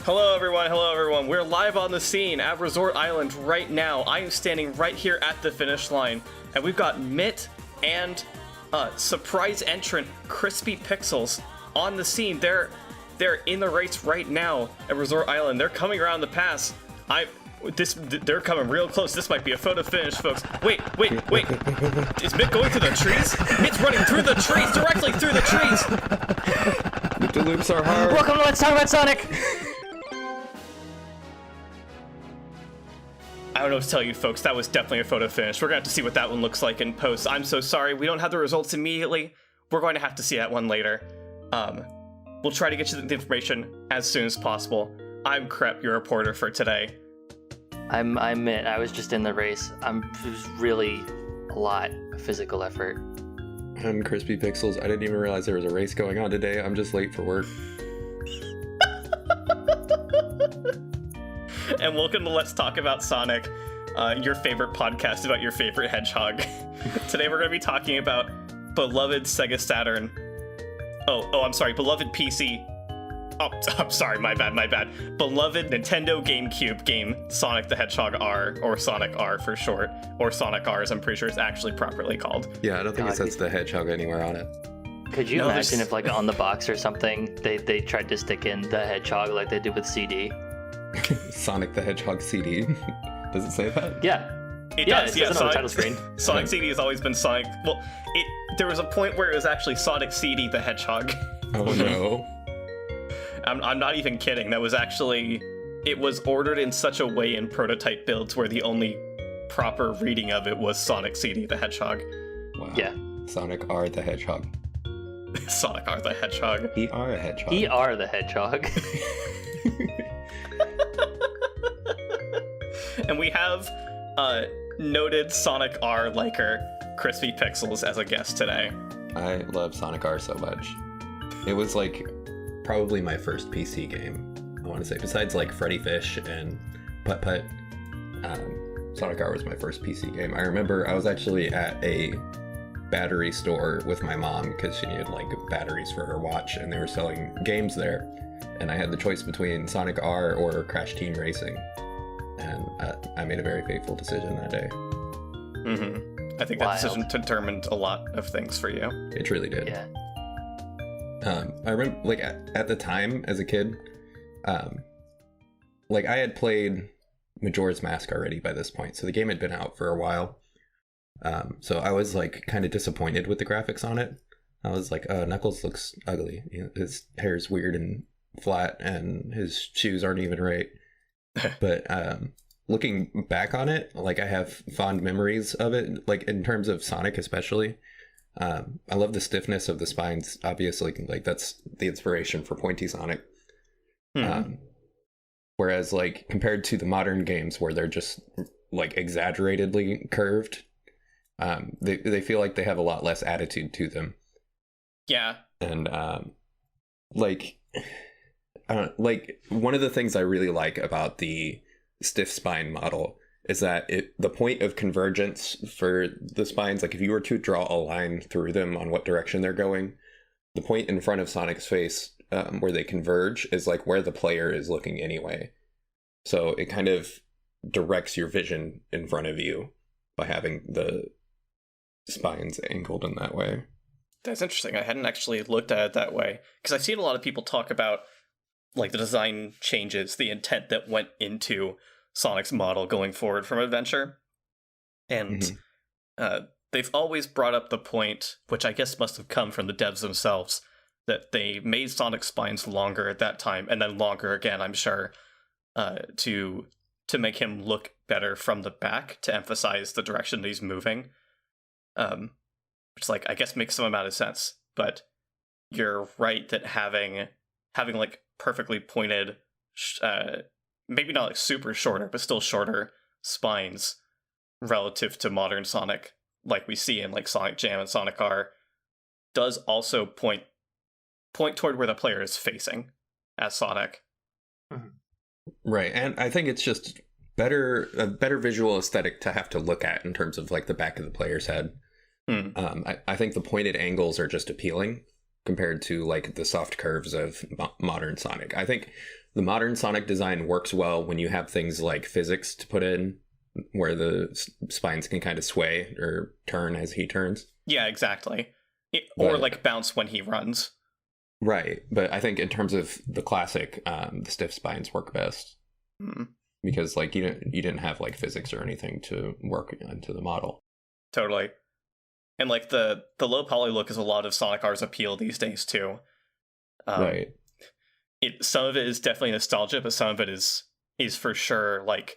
Hello everyone, we're live on the scene at Resort Island right now. I am standing right here at the finish line, and we've got Mitt and surprise entrant Chrispy Pixels on the scene. They're in the race right now at Resort Island. They're coming around the pass. They're coming real close. This might be a photo finish, folks. Wait. Is Mitt going through the trees? Mitt's running through the trees, directly through the trees. The loops are hard. Welcome to Let's Talk About Sonic. I don't know what to tell you, folks. That was definitely a photo finish. We're going to have to see what that one looks like in post. I'm so sorry. We don't have the results immediately. We're going to have to see that one later. We'll try to get you the information as soon as possible. I'm Crepe, your reporter for today. I'm Mitt. I was just in the race. It was really a lot of physical effort. I'm Chrispy Pixels. I didn't even realize there was a race going on today. I'm just late for work. And welcome to Let's Talk About Sonic, your favorite podcast about your favorite hedgehog. Today we're going to be talking about beloved Sega Saturn. I'm sorry, beloved PC. Oh, I'm sorry, my bad. Beloved Nintendo GameCube game, Sonic the Hedgehog R, or Sonic R for short, or Sonic R as I'm pretty sure it's actually properly called. Yeah, I don't think it says the hedgehog anywhere on it. Could you imagine if, like, on the box or something, they tried to stick in the hedgehog like they do with CD? Sonic the Hedgehog CD. Does it say that? Yeah. It does, yeah. On the title screen. Sonic CD has always been Sonic. Well, there was a point where it was actually Sonic CD the Hedgehog. Oh no. I'm not even kidding. That was actually... It was ordered in such a way in prototype builds where the only proper reading of it was Sonic CD the Hedgehog. Wow. Yeah. Sonic R the Hedgehog. Sonic R the Hedgehog. ER a hedgehog. ER the Hedgehog. And we have noted Sonic R liker Chrispy Pixels as a guest today. I love Sonic R so much. It was like probably my first PC game, I want to say. Besides like Freddy Fish and Putt Putt, Sonic R was my first PC game. I remember I was actually at a battery store with my mom because she needed like batteries for her watch, and they were selling games there. And I had the choice between Sonic R or Crash Team Racing. And I made a very fateful decision that day. Mm-hmm. I think that decision determined a lot of things for you. It really did. Yeah. I remember, like, at the time, as a kid, like, I had played Majora's Mask already by this point, so the game had been out for a while. So I was, like, kind of disappointed with the graphics on it. I was like, Knuckles looks ugly. You know, his hair's weird and flat, and his shoes aren't even right. But looking back on it, like, I have fond memories of it, like, in terms of Sonic especially. I love the stiffness of the spines, obviously, like, that's the inspiration for Pointy Sonic. Whereas, like, compared to the modern games where they're just, like, exaggeratedly curved, they feel like they have a lot less attitude to them. Yeah. And, like... like, one of the things I really like about the stiff spine model is that the point of convergence for the spines, like if you were to draw a line through them on what direction they're going, the point in front of Sonic's face where they converge is like where the player is looking anyway. So it kind of directs your vision in front of you by having the spines angled in that way. That's interesting. I hadn't actually looked at it that way, because I've seen a lot of people talk about like the design changes, the intent that went into Sonic's model going forward from Adventure. And they've always brought up the point, which I guess must have come from the devs themselves, that they made Sonic's spines longer at that time, and then longer again, I'm sure, to make him look better from the back, to emphasize the direction that he's moving. Which, like, I guess makes some amount of sense. But you're right that having like perfectly pointed, maybe not like super shorter, but still shorter spines relative to modern Sonic, like we see in like Sonic Jam and Sonic R, does also point toward where the player is facing as Sonic. Right, and I think it's just a better visual aesthetic to have to look at in terms of like the back of the player's head. I think the pointed angles are just appealing compared to like the soft curves of modern Sonic. I think the modern Sonic design works well when you have things like physics to put in, where the spines can kind of sway or turn as he turns. Yeah, exactly. Or But- like bounce when he runs. Right, but I think in terms of the classic, the stiff spines work best Mm, because like you didn't have like physics or anything to work into the model. totally. And like the low poly look is a lot of Sonic R's appeal these days too. Right. Some of it is definitely nostalgia, but some of it is for sure like,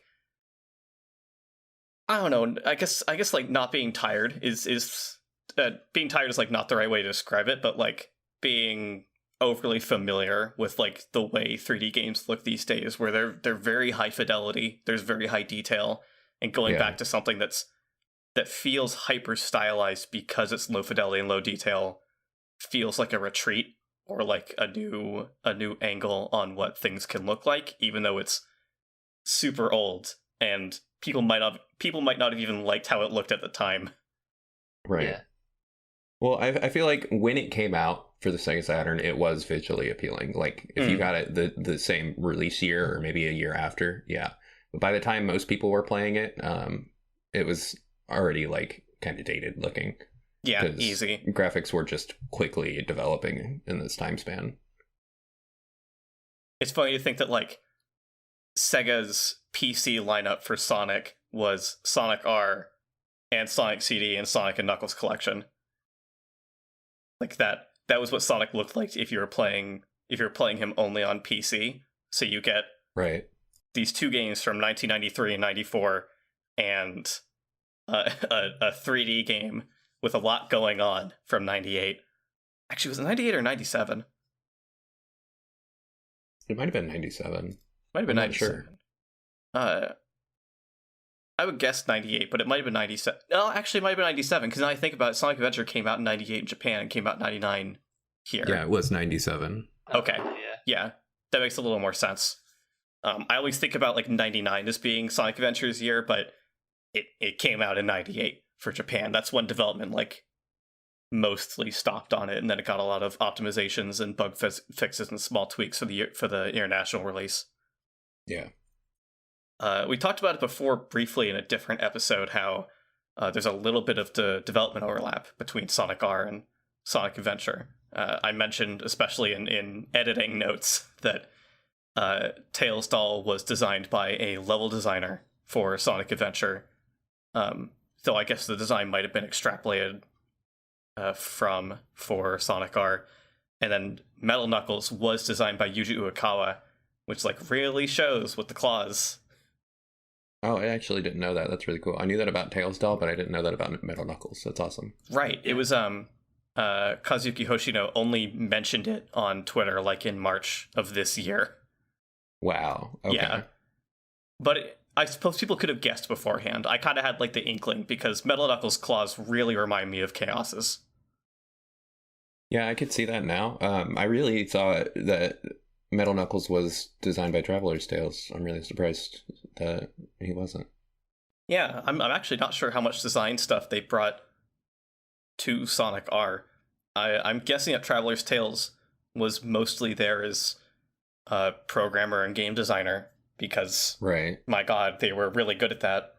I don't know. I guess like not being tired is being tired is like not the right way to describe it, but like being overly familiar with like the way 3D games look these days, where they're very high fidelity, there's very high detail, and going Yeah. back to something that feels hyper stylized because it's low fidelity and low detail feels like a retreat or like a new angle on what things can look like, even though it's super old and people might not have even liked how it looked at the time. Right. Yeah. Well, I feel like when it came out for the Sega Saturn, it was visually appealing. Like if you got it the same release year or maybe a year after, yeah. But by the time most people were playing it, it was already like kind of dated looking. Yeah, 'Cause easy. graphics were just quickly developing in this time span. It's funny to think that like Sega's PC lineup for Sonic was Sonic R and Sonic CD and Sonic and Knuckles collection. Like that was what Sonic looked like if you were playing him only on PC. So you get Right. these two games from 1993 and 94 and a 3D game with a lot going on from 98. Actually, was it 98 or 97? It might have been 97. Might have been I'm not 97. I would guess 98, but it might have been 97. No, actually, it might have been 97, because now I think about it, Sonic Adventure came out in 98 in Japan and came out in 99 here. Yeah, it was 97. Okay. Yeah. Yeah, that makes a little more sense. I always think about like 99 as being Sonic Adventure's year, but it came out in 98 for Japan. That's when development like mostly stopped on it, and then it got a lot of optimizations and bug fixes and small tweaks for the international release. Yeah. We talked about it before briefly in a different episode, how there's a little bit of the development overlap between Sonic R and Sonic Adventure. I mentioned, especially in editing notes, that Tails Doll was designed by a level designer for Sonic Adventure, though I guess the design might have been extrapolated for Sonic R. And then Metal Knuckles was designed by Yuji Uekawa, which like really shows with the claws. Oh, I actually didn't know that. That's really cool. I knew that about Tails Doll, but I didn't know that about Metal Knuckles. That's awesome. Right. It was Kazuki Hoshino only mentioned it on Twitter like in March of this year. Wow. Okay. Yeah. But I suppose people could have guessed beforehand. I kind of had like the inkling because Metal Knuckles' claws really remind me of Chaos's. Yeah, I could see that now. I really thought that Metal Knuckles was designed by Traveler's Tales. I'm really surprised that he wasn't. Yeah, I'm actually not sure how much design stuff they brought to Sonic R. I'm guessing that Traveler's Tales was mostly there as a programmer and game designer because, Right. my god, they were really good at that.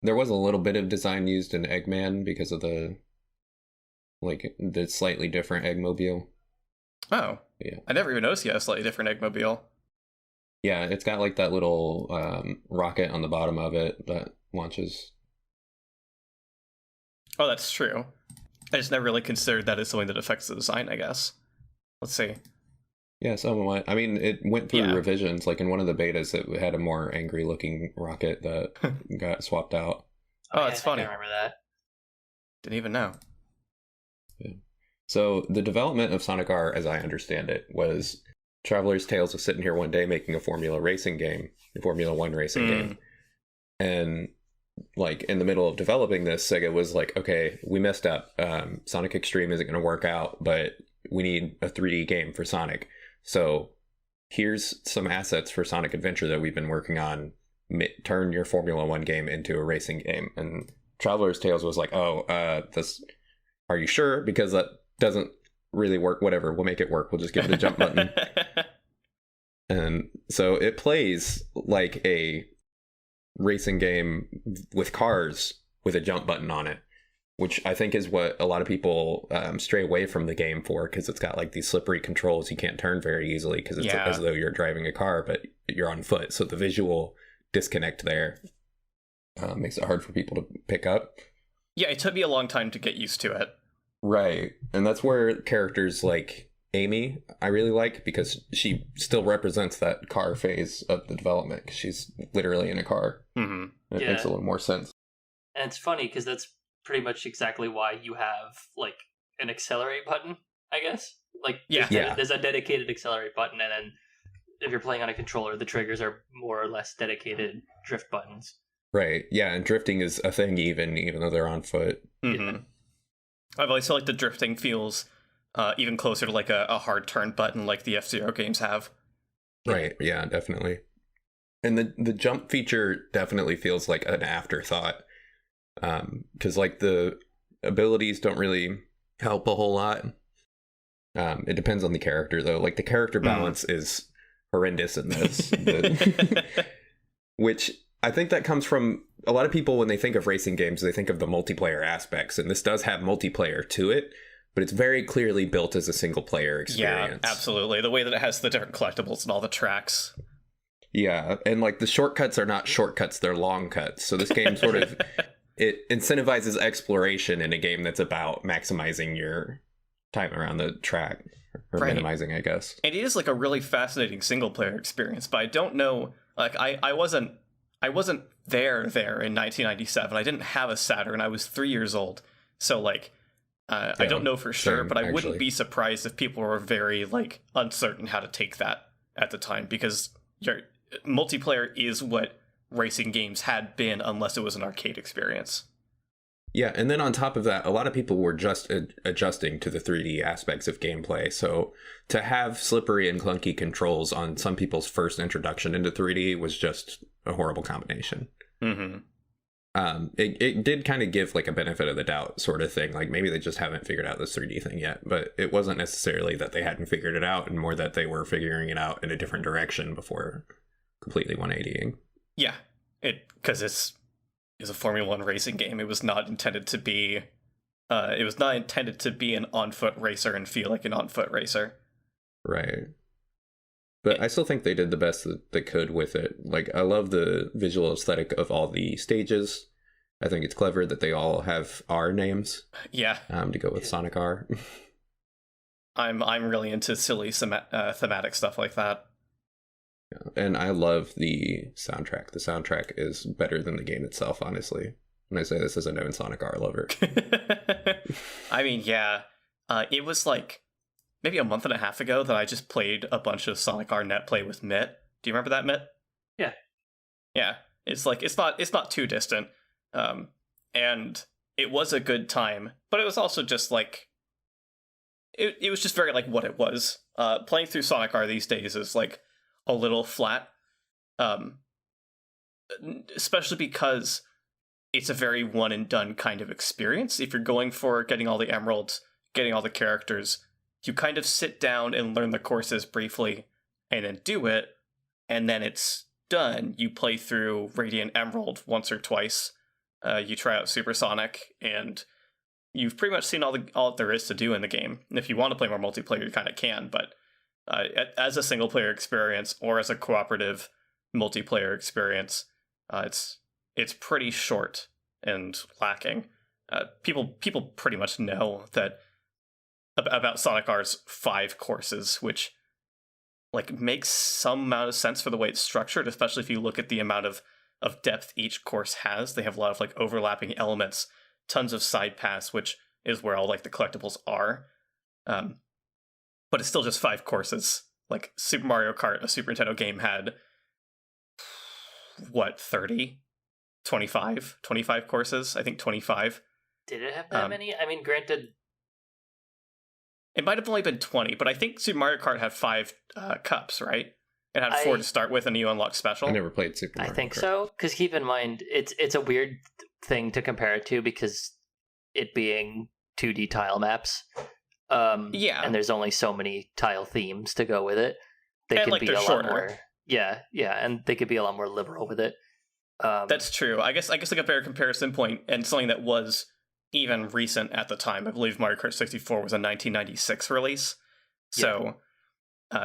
There was a little bit of design used in Eggman because of the slightly different Eggmobile. Oh. Yeah. I never even noticed he had a slightly different Eggmobile. Yeah, it's got like that little rocket on the bottom of it that launches. Oh, that's true. I just never really considered that as something that affects the design, I guess. Let's see. Yeah, somewhat. I mean, it went through Yeah. revisions. Like in one of the betas, it had a more angry looking rocket that got swapped out. Oh, yeah, that's funny. I remember that. Didn't even know. So the development of Sonic R, as I understand it, was Traveler's Tales was sitting here one day making a Formula racing game, a Formula One racing game. And like in the middle of developing this, Sega was like, okay, we messed up. Sonic Extreme isn't going to work out, but we need a 3D game for Sonic. So here's some assets for Sonic Adventure that we've been working on. Turn your Formula One game into a racing game. And Traveler's Tales was like, this, are you sure? Because that doesn't really work. Whatever, we'll make it work. We'll just give it the jump button. And so it plays like a racing game with cars with a jump button on it, which I think is what a lot of people stray away from the game for, because it's got like these slippery controls. You can't turn very easily because it's as though you're driving a car, but you're on foot. So the visual disconnect there makes it hard for people to pick up. Yeah, it took me a long time to get used to it. Right. And that's where characters like Amy, I really like, because she still represents that car phase of the development, 'cause she's literally in a car. Mm-hmm. It makes a little more sense. And it's funny because that's pretty much exactly why you have like an accelerate button, I guess. Like, there's a dedicated accelerate button, and then if you're playing on a controller, the triggers are more or less dedicated drift buttons. Right. Yeah, and drifting is a thing even though they're on foot. Mm-hmm. Yeah. I've always felt like the drifting feels even closer to like a hard turn button like the F-Zero games have. Right, yeah, definitely. And the jump feature definitely feels like an afterthought. Because like the abilities don't really help a whole lot. It depends on the character though. Like the character balance is horrendous in this. Which I think that comes from a lot of people when they think of racing games, they think of the multiplayer aspects. And this does have multiplayer to it, but it's very clearly built as a single player experience. Yeah, absolutely. The way that it has the different collectibles and all the tracks. Yeah, and like the shortcuts are not shortcuts, they're long cuts. So this game sort of it incentivizes exploration in a game that's about maximizing your time around the track, or minimizing, I guess. And it is like a really fascinating single player experience, but I don't know, like I wasn't there in 1997. I didn't have a Saturn. I was 3 years old. So like I don't know for sure, but I wouldn't be surprised if people were very like uncertain how to take that at the time, because your multiplayer is what racing games had been unless it was an arcade experience. Yeah, and then on top of that, a lot of people were just adjusting to the 3D aspects of gameplay. So to have slippery and clunky controls on some people's first introduction into 3D was just a horrible combination. Mm-hmm. It did kind of give like a benefit of the doubt sort of thing. Like maybe they just haven't figured out this 3D thing yet, but it wasn't necessarily that they hadn't figured it out, and more that they were figuring it out in a different direction before completely 180ing. Yeah, because it's a Formula One racing game. It was not intended to be an on-foot racer and feel like an on-foot racer. Right. But I still think they did the best that they could with it. Like, I love the visual aesthetic of all the stages. I think it's clever that they all have R names. Yeah. To go with Sonic R. I'm really into silly thematic stuff like that. Yeah. And I love the soundtrack. The soundtrack is better than the game itself, honestly. And I say this as a known Sonic R lover. I mean, yeah. It was like maybe a month and a half ago that I just played a bunch of Sonic R Net Play with Mitt. Do you remember that, Mitt? Yeah. Yeah. It's like it's not too distant. And it was a good time, but it was also just like it was just very like what it was. Playing through Sonic R these days is like a little flat. Especially because it's a very one and done kind of experience. If you're going for getting all the emeralds, getting all the characters, you kind of sit down and learn the courses briefly and then do it, and then it's done. You play through Radiant Emerald once or twice. You try out Supersonic, and you've pretty much seen all there is to do in the game. And if you want to play more multiplayer, you kind of can, but as a single player experience or as a cooperative multiplayer experience, it's pretty short and lacking. People pretty much know that about Sonic R's 5 courses, which like makes some amount of sense for the way it's structured, especially if you look at the amount of depth each course has. They have a lot of like overlapping elements, tons of side paths, which is where all like the collectibles are. But it's still just 5 courses. Like Super Mario Kart, a Super Nintendo game, had what, 30? 25 courses? I think 25. Did it have that many? I mean, granted, it might have only been 20, but I think Super Mario Kart had 5 cups, right? It had 4 to start with, and you unlock special. I never played Super Mario Kart. I think so, because keep in mind, it's a weird thing to compare it to, because it being 2D tile maps. Yeah. And there's only so many tile themes to go with it. they And, could like, be they're a lot shorter. more. Yeah, and they could be a lot more liberal with it. That's true. I guess like a better comparison point, and something that was even recent at the time. I believe Mario Kart 64 was a 1996 release. So,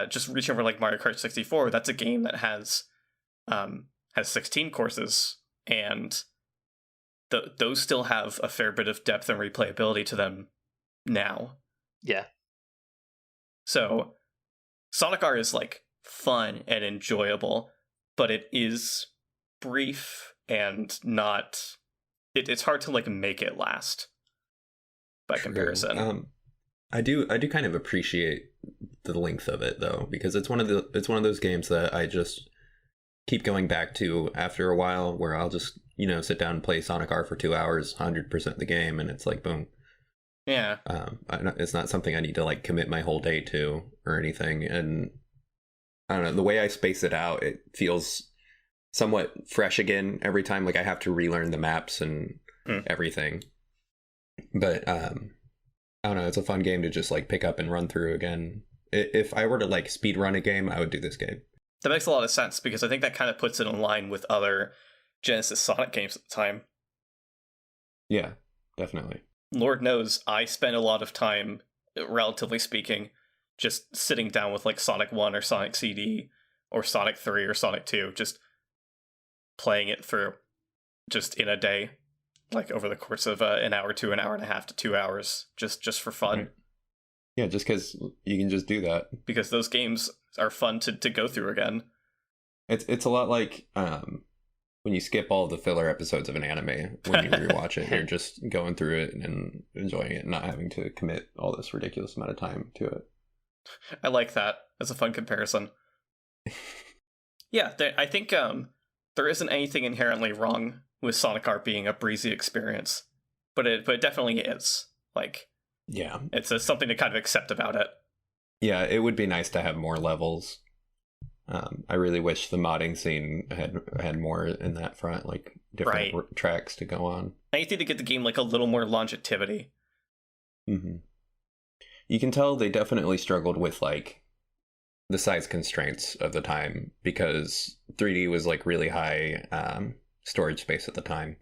just reaching over like Mario Kart 64, that's a game that has 16 courses, and those still have a fair bit of depth and replayability to them now. Yeah. So, Sonic R is like fun and enjoyable, but it is brief and not. It's hard to like make it last. By comparison, I do kind of appreciate the length of it though, because it's one of those games that I just keep going back to after a while, where I'll just sit down and play Sonic R for 2 hours, 100% the game, and it's like boom. Yeah. It's not something I need to like commit my whole day to or anything, and I don't know, the way I space it out, it feels somewhat fresh again every time. Like I have to relearn the maps and everything. But I don't know, it's a fun game to just like pick up and run through again. If I were to like speed run a game, I would do this game. That makes a lot of sense, because I think that kind of puts it in line with other Genesis Sonic games at the time. Yeah, definitely. Lord knows I spent a lot of time, relatively speaking, just sitting down with like Sonic 1 or Sonic CD or Sonic 3 or Sonic 2, just playing it through just in a day, like over the course of an hour to an hour and a half to 2 hours, just for fun. Right. Yeah, just because you can just do that. Because those games are fun to go through again. It's a lot like when you skip all the filler episodes of an anime, when you rewatch it, you're just going through it and enjoying it and not having to commit all this ridiculous amount of time to it. I like that as a fun comparison. Yeah, I think there isn't anything inherently wrong with Sonic R being a breezy experience, but it definitely is. Like, yeah, it's something to kind of accept about it. Yeah, it would be nice to have more levels. I really wish the modding scene had more in that front, like different tracks to go on. Anything to get the game like a little more longevity. Mm-hmm. You can tell they definitely struggled with like the size constraints of the time, because 3D was like really high storage space at the time,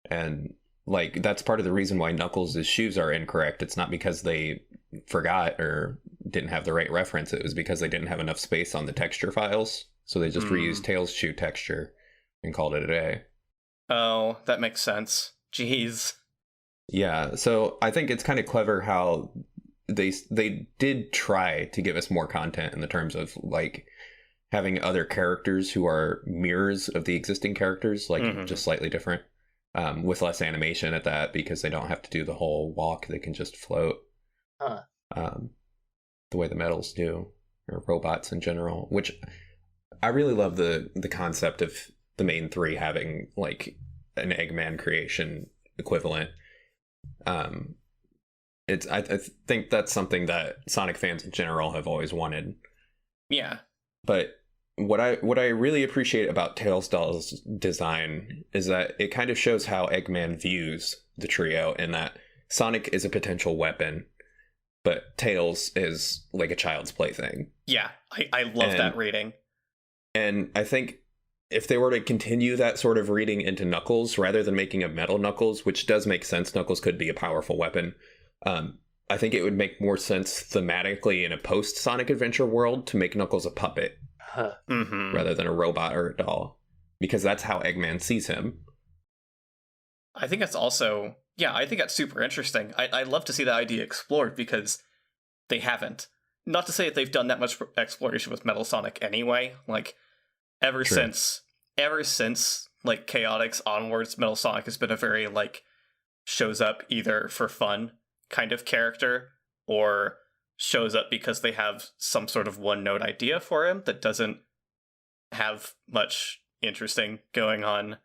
and like that's part of the reason why Knuckles' shoes are incorrect. It's not because they forgot or didn't have the right reference. It was because they didn't have enough space on the texture files, so they just reused Tails' shoe texture and called it a day. Oh, that makes sense. Jeez. Yeah, so I think it's kind of clever how they did try to give us more content in the terms of like having other characters who are mirrors of the existing characters, like just slightly different, with less animation at that, because they don't have to do the whole walk. They can just float. The way the metals do, or robots in general, which I really love the concept of the main three having like an Eggman creation equivalent. I think that's something that Sonic fans in general have always wanted. Yeah. But what I really appreciate about Tails' doll's design is that it kind of shows how Eggman views the trio, in that Sonic is a potential weapon, but Tails is like a child's plaything. Yeah, I love that reading. And I think if they were to continue that sort of reading into Knuckles, rather than making a metal Knuckles, which does make sense, Knuckles could be a powerful weapon, I think it would make more sense thematically in a post-Sonic Adventure world to make Knuckles a puppet rather than a robot or a doll, because that's how Eggman sees him. I think that's also... Yeah, I think that's super interesting. I'd love to see that idea explored, because they haven't. Not to say that they've done that much exploration with Metal Sonic anyway. Like, ever since like Chaotix onwards, Metal Sonic has been a very like shows up either for fun kind of character, or shows up because they have some sort of one note idea for him that doesn't have much interesting going on.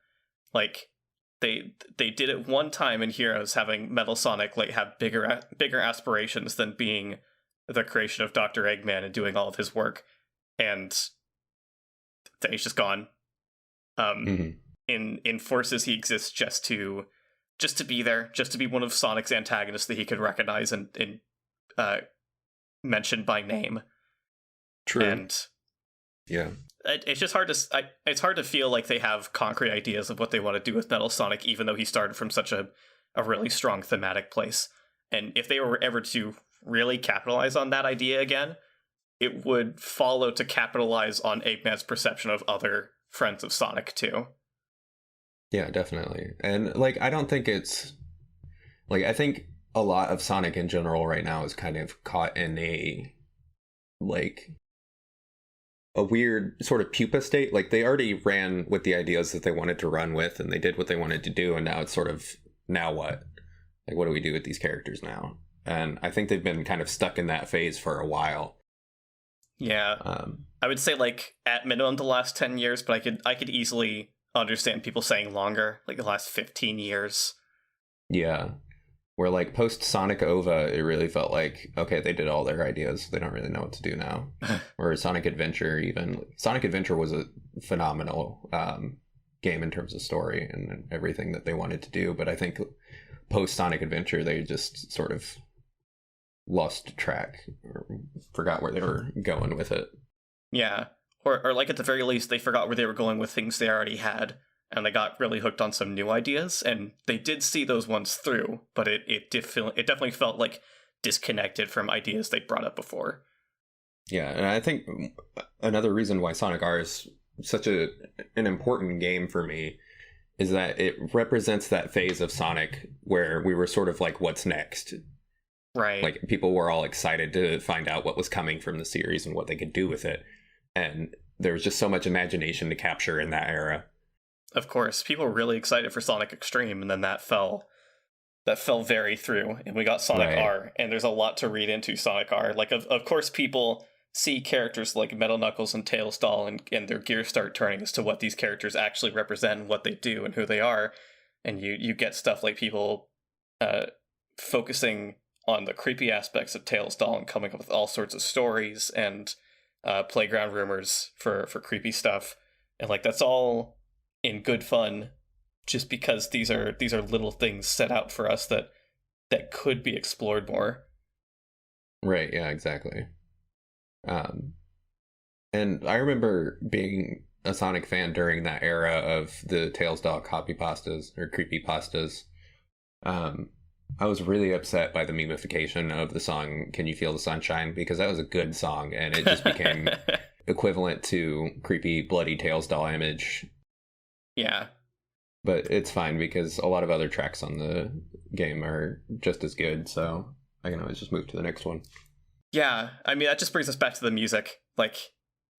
Like, they did it one time in Heroes, having Metal Sonic like have bigger aspirations than being the creation of Dr. Eggman and doing all of his work, and then he's just gone. In Forces, he exists just to be there, just to be one of Sonic's antagonists that he could recognize and mention by name. True. And Yeah. It's just hard to it's hard to feel like they have concrete ideas of what they want to do with Metal Sonic, even though he started from such a really strong thematic place. And if they were ever to really capitalize on that idea again, it would follow to capitalize on Eggman's perception of other friends of Sonic too. Yeah, definitely. And like, I don't think it's like, I think a lot of Sonic in general right now is kind of caught in a like a weird sort of pupa state. Like, they already ran with the ideas that they wanted to run with, and they did what they wanted to do, and now it's sort of, now what? Like, what do we do with these characters now? And I think they've been kind of stuck in that phase for a while. Yeah. I would say like at minimum the last 10 years, but I could easily understand people saying longer, like the last 15 years. Yeah. Where like post Sonic OVA, it really felt like, okay, they did all their ideas. They don't really know what to do now. Or Sonic Adventure, even. Sonic Adventure was a phenomenal game in terms of story and everything that they wanted to do. But I think post Sonic Adventure, they just sort of lost track or forgot where they were going with it. Yeah. Or like at the very least, they forgot where they were going with things they already had. And they got really hooked on some new ideas, and they did see those ones through, but it definitely felt like disconnected from ideas they brought up before. Yeah, and I think another reason why Sonic R is such an important game for me is that it represents that phase of Sonic where we were sort of like, what's next? Right. Like, people were all excited to find out what was coming from the series and what they could do with it. And there was just so much imagination to capture in that era. Of course, people were really excited for Sonic Extreme, and then that fell very through, and we got Sonic Right. R, and there's a lot to read into Sonic R. Like, of course, people see characters like Metal Knuckles and Tails Doll, and their gears start turning as to what these characters actually represent, and what they do, and who they are, and you get stuff like people focusing on the creepy aspects of Tails Doll and coming up with all sorts of stories and playground rumors for creepy stuff, and like that's all in good fun, just because these are little things set out for us that could be explored more. Right, yeah, exactly. And I remember being a Sonic fan during that era of the Tails Doll copy pastas or creepy pastas. I was really upset by the memification of the song Can You Feel the Sunshine, because that was a good song and it just became equivalent to creepy bloody Tails Doll image. Yeah. But it's fine because a lot of other tracks on the game are just as good, so I can always just move to the next one. Yeah, I mean, that just brings us back to the music. Like,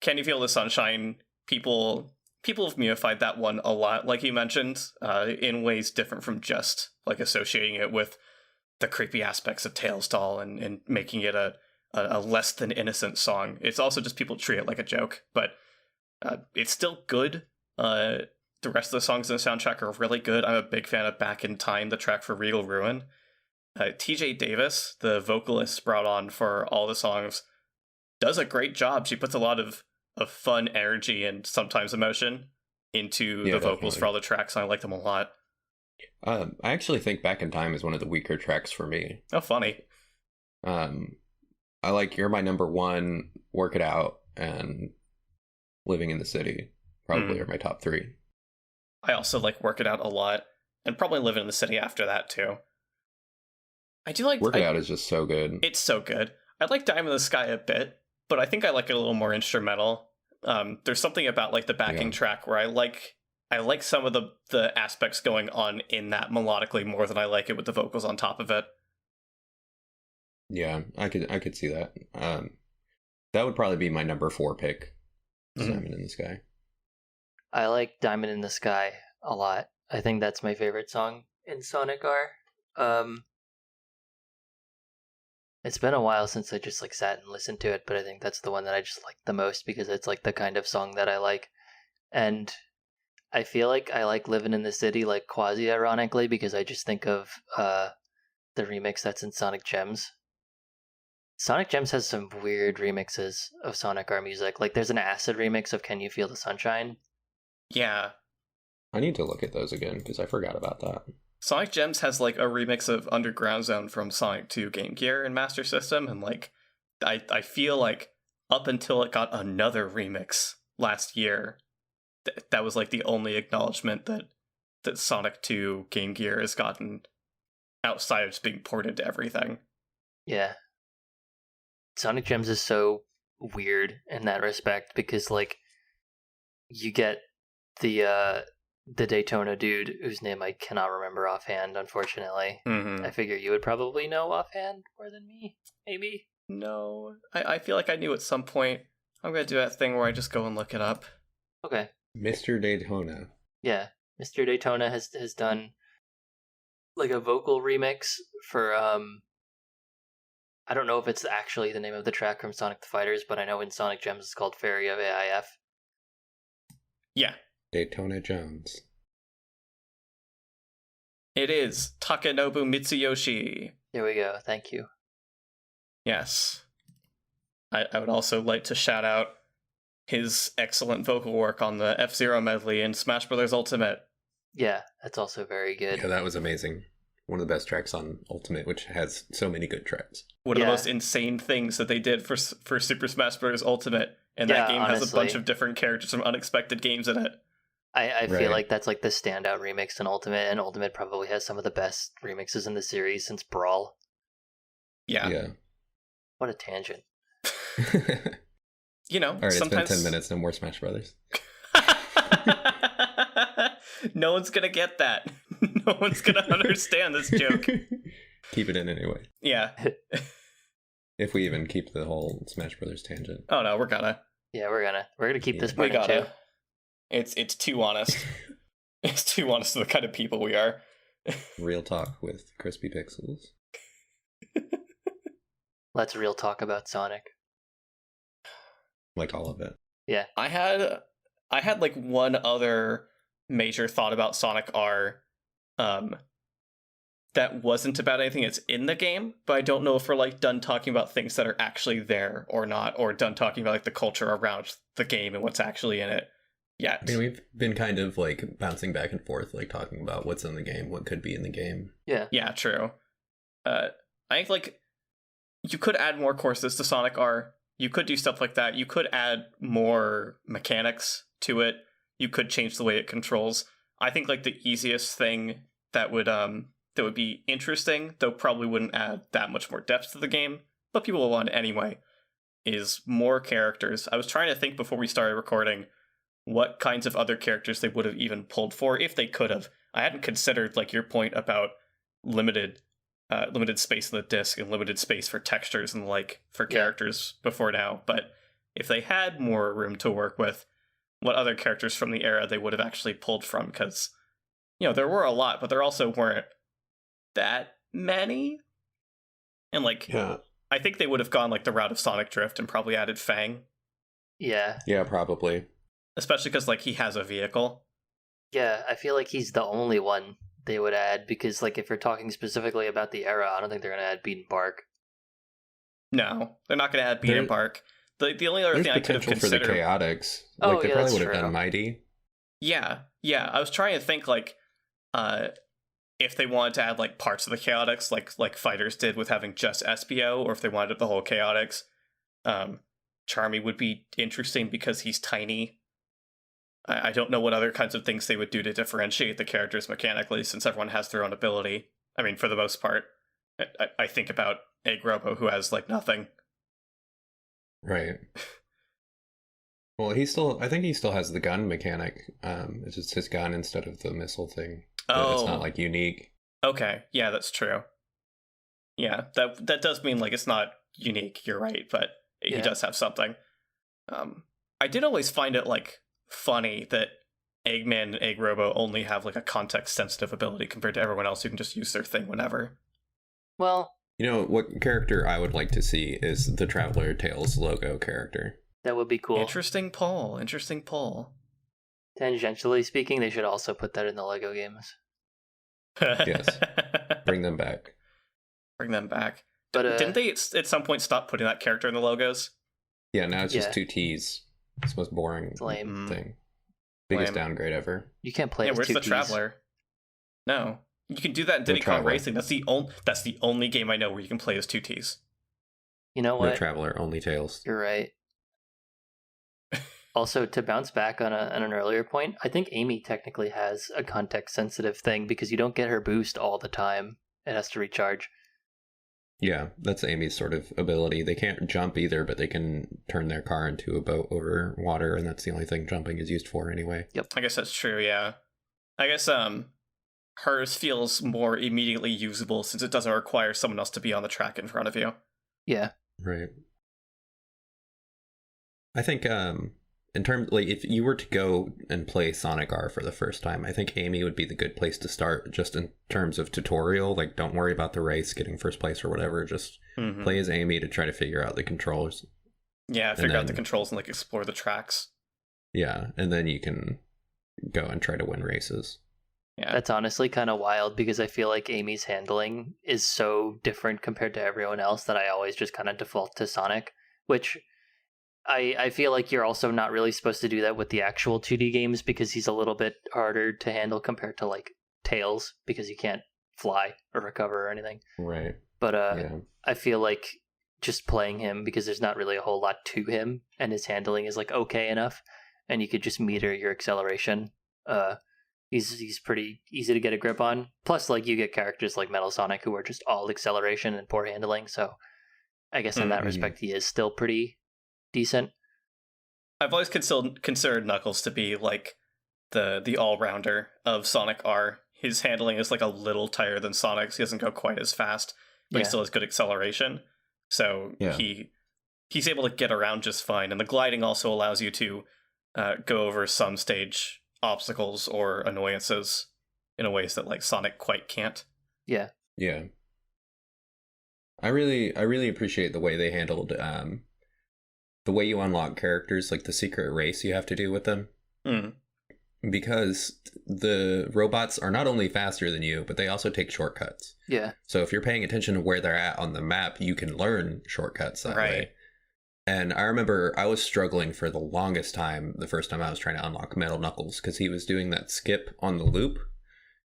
Can You Feel the Sunshine? People have memified that one a lot, like you mentioned, in ways different from just like associating it with the creepy aspects of Tails Doll and making it a less than innocent song. It's also just people treat it like a joke, but it's still good. The rest of the songs in the soundtrack are really good. I'm a big fan of Back in Time, the track for Regal Ruin. TJ Davis, the vocalist brought on for all the songs, does a great job. She puts a lot of fun energy and sometimes emotion into the vocals definitely. for all the tracks, and I like them a lot. I actually think Back in Time is one of the weaker tracks for me. Oh, funny. I like You're My Number One, Work It Out, and Living in the City. Probably are my top three. I also like Work It Out a lot, and probably Living in the City after that, too. I do like... Work It Out is just so good. It's so good. I like Diamond in the Sky a bit, but I think I like it a little more instrumental. There's something about like the backing track where I like some of the aspects going on in that melodically more than I like it with the vocals on top of it. Yeah, I could see that. That would probably be my number 4 pick. Diamond in the Sky. I like Diamond in the Sky a lot. I think that's my favorite song in Sonic R. It's been a while since I just like sat and listened to it, but I think that's the one that I just like the most because it's like the kind of song that I like. And I feel like I like Living in the City like quasi ironically because I just think of the remix that's in Sonic Gems. Sonic Gems has some weird remixes of Sonic R music. Like there's an acid remix of Can You Feel the Sunshine? Yeah. I need to look at those again because I forgot about that. Sonic Gems has like a remix of Underground Zone from Sonic 2 Game Gear and Master System, and like I feel like up until it got another remix last year, that was like the only acknowledgement that Sonic 2 Game Gear has gotten outside of just being ported to everything. Yeah. Sonic Gems is so weird in that respect because, like, you get the Daytona dude whose name I cannot remember offhand, unfortunately. Mm-hmm. I figure you would probably know offhand more than me, maybe? No. I feel like I knew at some point. I'm going to do that thing where I just go and look it up. Okay. Mr. Daytona. Yeah. Mr. Daytona has done like a vocal remix for I don't know if it's actually the name of the track from Sonic the Fighters, but I know in Sonic Gems it's called Fairy of AIF. Yeah. Daytona Jones. It is Takenobu Mitsuyoshi. There we go. Thank you. Yes. I would also like to shout out his excellent vocal work on the F-Zero medley in Smash Bros. Ultimate. Yeah, that's also very good. Yeah, that was amazing. One of the best tracks on Ultimate, which has so many good tracks. One of the most insane things that they did for Super Smash Bros. Ultimate, and that game has a bunch of different characters from unexpected games in it. I feel like that's like the standout remix in Ultimate, and Ultimate probably has some of the best remixes in the series since Brawl. Yeah. What a tangent. You know, all right, sometimes... it's been 10 minutes, no more Smash Brothers. No one's gonna get that. No one's gonna understand this joke. Keep it in anyway. Yeah. If we even keep the whole Smash Brothers tangent. Oh no, we're gonna. Yeah, we're gonna keep this part we in gotta. too. It's too honest. It's too honest to the kind of people we are. Real talk with Chrispy Pixels. Let's real talk about Sonic. Like all of it. Yeah. I had like one other major thought about Sonic R that wasn't about anything that's in the game, but I don't know if we're like done talking about things that are actually there or not, or done talking about like the culture around the game and what's actually in it yet. I mean, we've been kind of like bouncing back and forth, like talking about what's in the game, what could be in the game. Yeah, true. I think like you could add more courses to Sonic R. You could do stuff like that. You could add more mechanics to it. You could change the way it controls. I think like the easiest thing that would be interesting, though probably wouldn't add that much more depth to the game, but people will want it anyway, is more characters. I was trying to think before we started recording what kinds of other characters they would have even pulled for if they could have. I hadn't considered like your point about limited space in the disc and limited space for textures and like for characters before now, but if they had more room to work with, what other characters from the era they would have actually pulled from, because you know there were a lot, but there also weren't that many. And like I think they would have gone like the route of Sonic Drift and probably added Fang. Yeah Probably, especially because like he has a vehicle. I feel like he's the only one they would add, because like if you're talking specifically about the era, I don't think they're gonna add Beat and Bark. No, they're not gonna add Beat and Bark. The only other thing I could have considered for the Chaotix. Like they probably would have done Mighty. Yeah. I was trying to think like if they wanted to add like parts of the Chaotix, like Fighters did with having just SBO, or if they wanted the whole Chaotix. Charmy would be interesting because he's tiny. I don't know what other kinds of things they would do to differentiate the characters mechanically, since everyone has their own ability. I mean, for the most part, I think about Egg Robo, who has like nothing. Right. Well, I think he still has the gun mechanic. It's just his gun instead of the missile thing. But it's not like unique. Okay, yeah, that's true. Yeah, that does mean like it's not unique. You're right, but he does have something. I did always find it like funny that Eggman and Egg Robo only have like a context sensitive ability compared to everyone else who can just use their thing whenever. Well, you know what character I would like to see is the Traveler Tales logo character. That would be cool. Interesting poll. Tangentially speaking, they should also put that in the Lego games. Yes. Bring them back. But didn't they at some point stop putting that character in the logos? Yeah, now it's just two T's. It's the most boring thing. Biggest downgrade ever. You can't play as where's two the T's. Traveler? No. You can do that in Diddy Kong Racing. That's the only game I know where you can play as two T's. You know what? No Traveler, only Tails. You're right. Also, to bounce back on an earlier point, I think Amy technically has a context-sensitive thing because you don't get her boost all the time. It has to recharge. Yeah, that's Amy's sort of ability. They can't jump either, but they can turn their car into a boat over water, and that's the only thing jumping is used for anyway. Yep. I guess that's true, yeah. I guess hers feels more immediately usable since it doesn't require someone else to be on the track in front of you. Yeah. Right. I think in terms, like, if you were to go and play Sonic R for the first time, I think Amy would be the good place to start, just in terms of tutorial. Like, don't worry about the race, getting first place or whatever. Just play as Amy to try to figure out the controls. Yeah, figure out the controls and, like, explore the tracks. Yeah, and then you can go and try to win races. Yeah. That's honestly kind of wild because I feel like Amy's handling is so different compared to everyone else that I always just kind of default to Sonic, which I feel like you're also not really supposed to do that with the actual 2D games because he's a little bit harder to handle compared to like Tails because you can't fly or recover or anything. Right. But yeah. I feel like just playing him because there's not really a whole lot to him and his handling is like okay enough and you could just meter your acceleration. He's pretty easy to get a grip on. Plus, like, you get characters like Metal Sonic who are just all acceleration and poor handling, so I guess in that respect he is still pretty decent. I've always considered Knuckles to be like the all-rounder of Sonic R. His handling is like a little tighter than Sonic's. He doesn't go quite as fast, but he still has good acceleration. So he's able to get around just fine. And the gliding also allows you to go over some stage obstacles or annoyances in a ways that like Sonic quite can't. Yeah. Yeah. I really appreciate the way they handled the way you unlock characters, like the secret race you have to do with them. Because the robots are not only faster than you, but they also take shortcuts. Yeah. So if you're paying attention to where they're at on the map, you can learn shortcuts that way. And I remember I was struggling for the longest time the first time I was trying to unlock Metal Knuckles because he was doing that skip on the loop.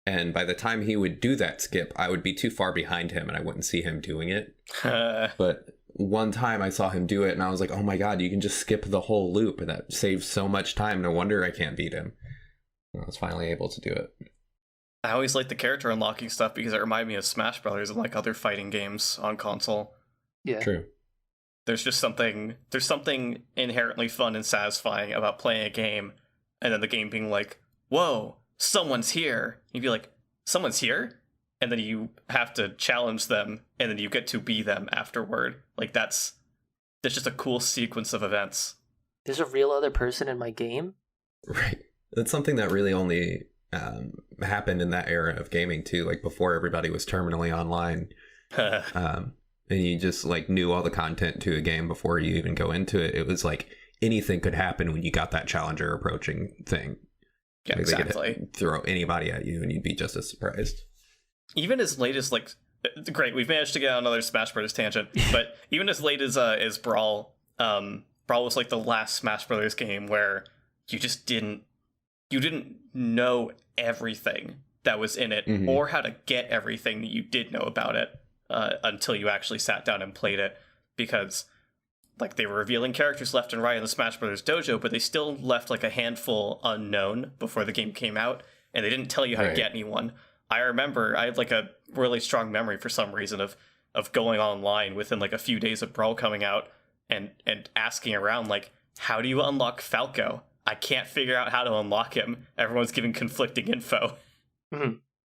And by the time he would do that skip, I would be too far behind him and I wouldn't see him doing it. But one time I saw him do it and I was like, oh my god, you can just skip the whole loop. And that saves so much time. No wonder I can't beat him. And I was finally able to do it. I always like the character unlocking stuff because it reminded me of Smash Brothers and like other fighting games on console. Yeah. True. There's something inherently fun and satisfying about playing a game and then the game being like, whoa, someone's here. You'd be like, someone's here? And then you have to challenge them and then you get to be them afterward. Like that's just a cool sequence of events. There's a real other person in my game? Right. That's something that really only happened in that era of gaming too, like before everybody was terminally online. And you just like knew all the content to a game before you even go into it. It was like anything could happen when you got that challenger approaching thing. Yeah, like exactly. They could throw anybody at you and you'd be just as surprised. Even as late as like, great, we've managed to get on another Smash Brothers tangent, but even as late as Brawl, Brawl was like the last Smash Brothers game where you just didn't know everything that was in it or how to get everything that you did know about it. Until you actually sat down and played it, because like they were revealing characters left and right in the Smash Brothers dojo, but they still left like a handful unknown before the game came out, and they didn't tell you how to get anyone. I remember I had like a really strong memory for some reason of going online within like a few days of Brawl coming out and asking around like, how do you unlock Falco? I can't figure out how to unlock him. Everyone's giving conflicting info.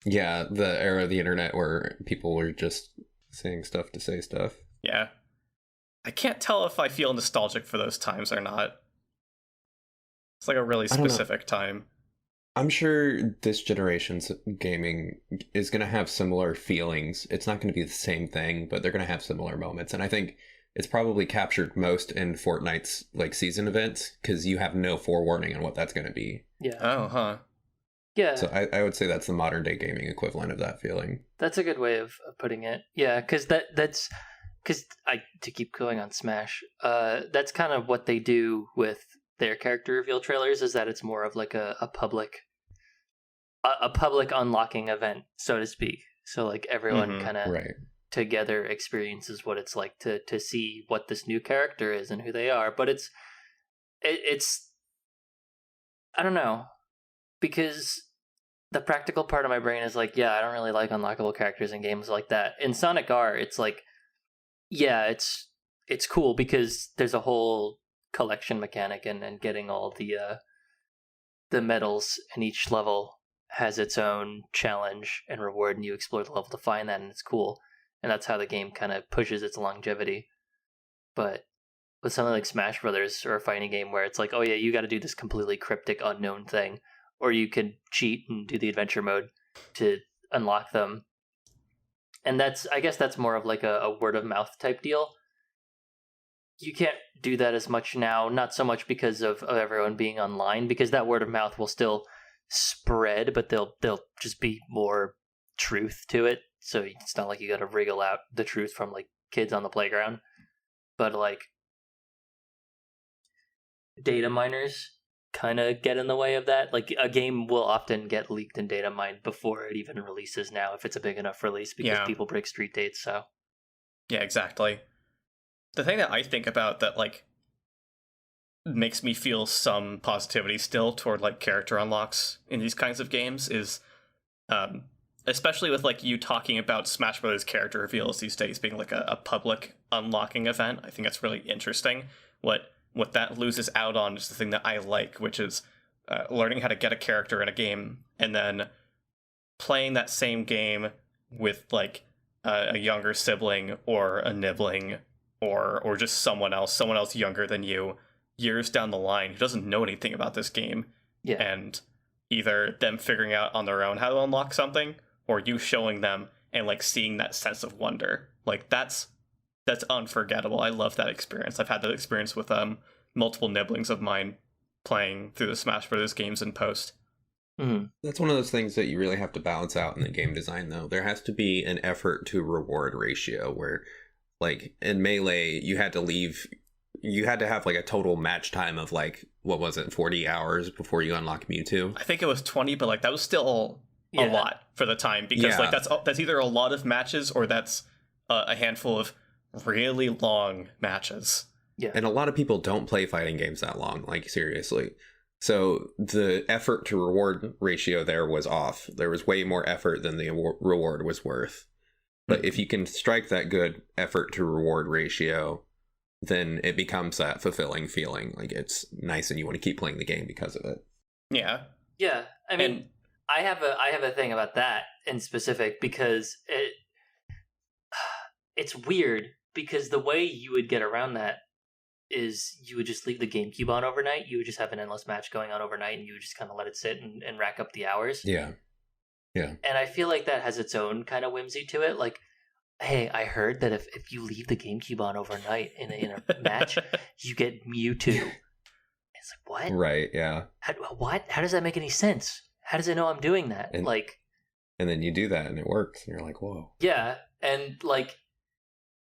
Yeah, the era of the internet where people were just saying stuff to say stuff. Yeah. I can't tell if I feel nostalgic for those times or not. It's like a really specific time. I'm sure this generation's gaming is going to have similar feelings. It's not going to be the same thing, but they're going to have similar moments. And I think it's probably captured most in Fortnite's like season events because you have no forewarning on what that's going to be. Yeah. Oh, huh. Yeah. So I would say that's the modern day gaming equivalent of that feeling. That's a good way of putting it. Yeah, because that's to keep going on Smash, that's kind of what they do with their character reveal trailers, is that it's more of like a public unlocking event, so to speak. So like everyone kind of together experiences what it's like to see what this new character is and who they are. But it's I don't know, because the practical part of my brain is like, yeah, I don't really like unlockable characters in games like that. In Sonic R, it's like, yeah, it's cool because there's a whole collection mechanic, and getting all the medals in each level has its own challenge and reward, and you explore the level to find that, and it's cool. And that's how the game kind of pushes its longevity. But with something like Smash Brothers or a fighting game where it's like, oh yeah, you got to do this completely cryptic unknown thing, or you can cheat and do the adventure mode to unlock them. And I guess that's more of like a word of mouth type deal. You can't do that as much now, not so much because of everyone being online, because that word of mouth will still spread, but there'll just be more truth to it. So it's not like you got to wriggle out the truth from like kids on the playground. But like data miners kind of get in the way of that. Like a game will often get leaked and data mined before it even releases now if it's a big enough release, because people break street dates. So yeah, exactly. The thing that I think about that like makes me feel some positivity still toward like character unlocks in these kinds of games is especially with like you talking about Smash Brothers character reveals these days being like a public unlocking event. I think that's really interesting. What that loses out on is the thing that I like, which is learning how to get a character in a game and then playing that same game with like a younger sibling or a nibbling or just someone else younger than you years down the line who doesn't know anything about this game. yeah. And either them figuring out on their own how to unlock something or you showing them and like seeing that sense of wonder. Like that's unforgettable. I love that experience. I've had that experience with multiple nibblings of mine playing through the Smash Brothers games in post. Mm-hmm. That's one of those things that you really have to balance out in the game design, though. There has to be an effort to reward ratio where, like, in Melee, you had to have like a total match time of like, what was it, 40 hours before you unlock Mewtwo? I think it was 20, but like that was still a lot for the time, because like that's either a lot of matches or that's a handful of really long matches. Yeah. And a lot of people don't play fighting games that long, like seriously. So the effort to reward ratio there was off. There was way more effort than the reward was worth. But if you can strike that good effort to reward ratio, then it becomes that fulfilling feeling. Like it's nice and you want to keep playing the game because of it. Yeah. Yeah. I mean, I have a thing about that in specific, because it's weird, because the way you would get around that is you would just leave the GameCube on overnight. You would just have an endless match going on overnight, and you would just kind of let it sit and rack up the hours. Yeah. Yeah. And I feel like that has its own kind of whimsy to it. Like, hey, I heard that if you leave the GameCube on overnight in a match, you get Mewtwo. It's like, what? Right, yeah. What? How does that make any sense? How does it know I'm doing that? And then you do that and it works, and you're like, whoa. Yeah, and like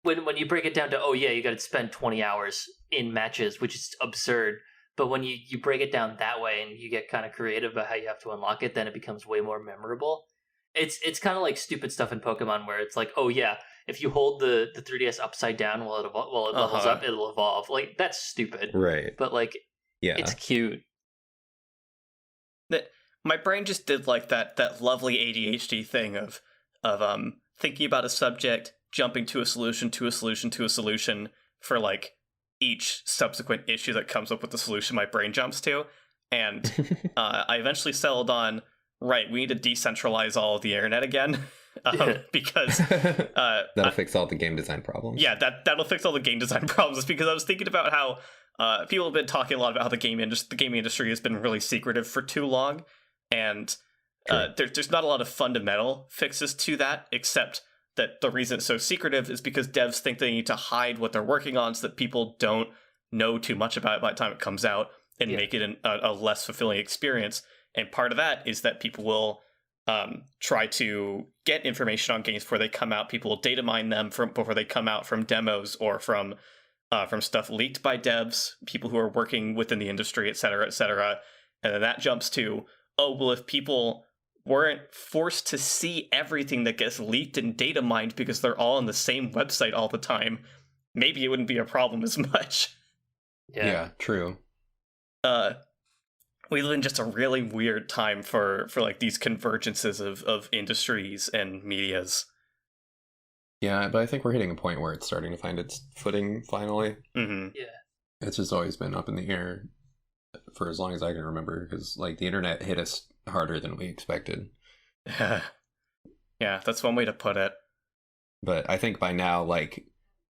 when you break it down to, oh yeah, you got to spend 20 hours in matches, which is absurd. But when you break it down that way and you get kind of creative about how you have to unlock it, then it becomes way more memorable. It's kind of like stupid stuff in Pokemon where it's like, oh yeah, if you hold the 3DS upside down while it levels up, it'll evolve. Like, that's stupid. Right. But like, yeah, it's cute. My brain just did like that lovely ADHD thing of thinking about a subject, jumping to a solution for like each subsequent issue that comes up with the solution my brain jumps to. And I eventually settled on, right, we need to decentralize all of the internet again. Because that'll fix all the game design problems. Yeah, that'll fix all the game design problems. Because I was thinking about how people have been talking a lot about how the gaming industry has been really secretive for too long, and there's not a lot of fundamental fixes to that, except that the reason it's so secretive is because devs think they need to hide what they're working on so that people don't know too much about it by the time it comes out, and make it a less fulfilling experience. And part of that is that people will try to get information on games before they come out. People will data mine them before they come out from demos or from stuff leaked by devs, people who are working within the industry, et cetera, and then that jumps to, oh, well, if people weren't forced to see everything that gets leaked and data mined because they're all on the same website all the time, maybe it wouldn't be a problem as much. Yeah, true. we live in just a really weird time for like these convergences of industries and medias. Yeah, but I think we're hitting a point where it's starting to find its footing finally. Mm-hmm. Yeah. It's just always been up in the air for as long as I can remember, because like the internet hit us harder than we expected. Yeah, that's one way to put it. But I think by now, like,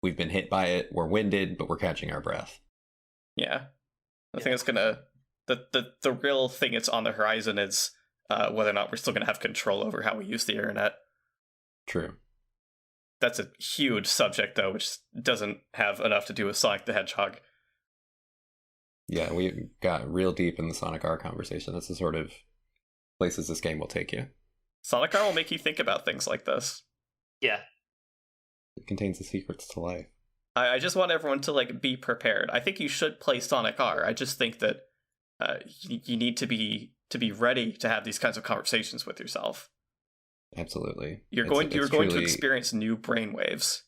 we've been hit by it, we're winded, but we're catching our breath. Yeah. I think it's gonna... The real thing that's on the horizon is whether or not we're still gonna have control over how we use the internet. True. That's a huge subject, though, which doesn't have enough to do with Sonic the Hedgehog. Yeah, we got real deep in the Sonic R conversation. That's the sort of places this game will take you. Sonic R will make you think about things like this. Yeah. It contains the secrets to life. I just want everyone to like be prepared. I think you should play Sonic R. I just think that you need to be ready to have these kinds of conversations with yourself. Absolutely. You're going to experience new brainwaves.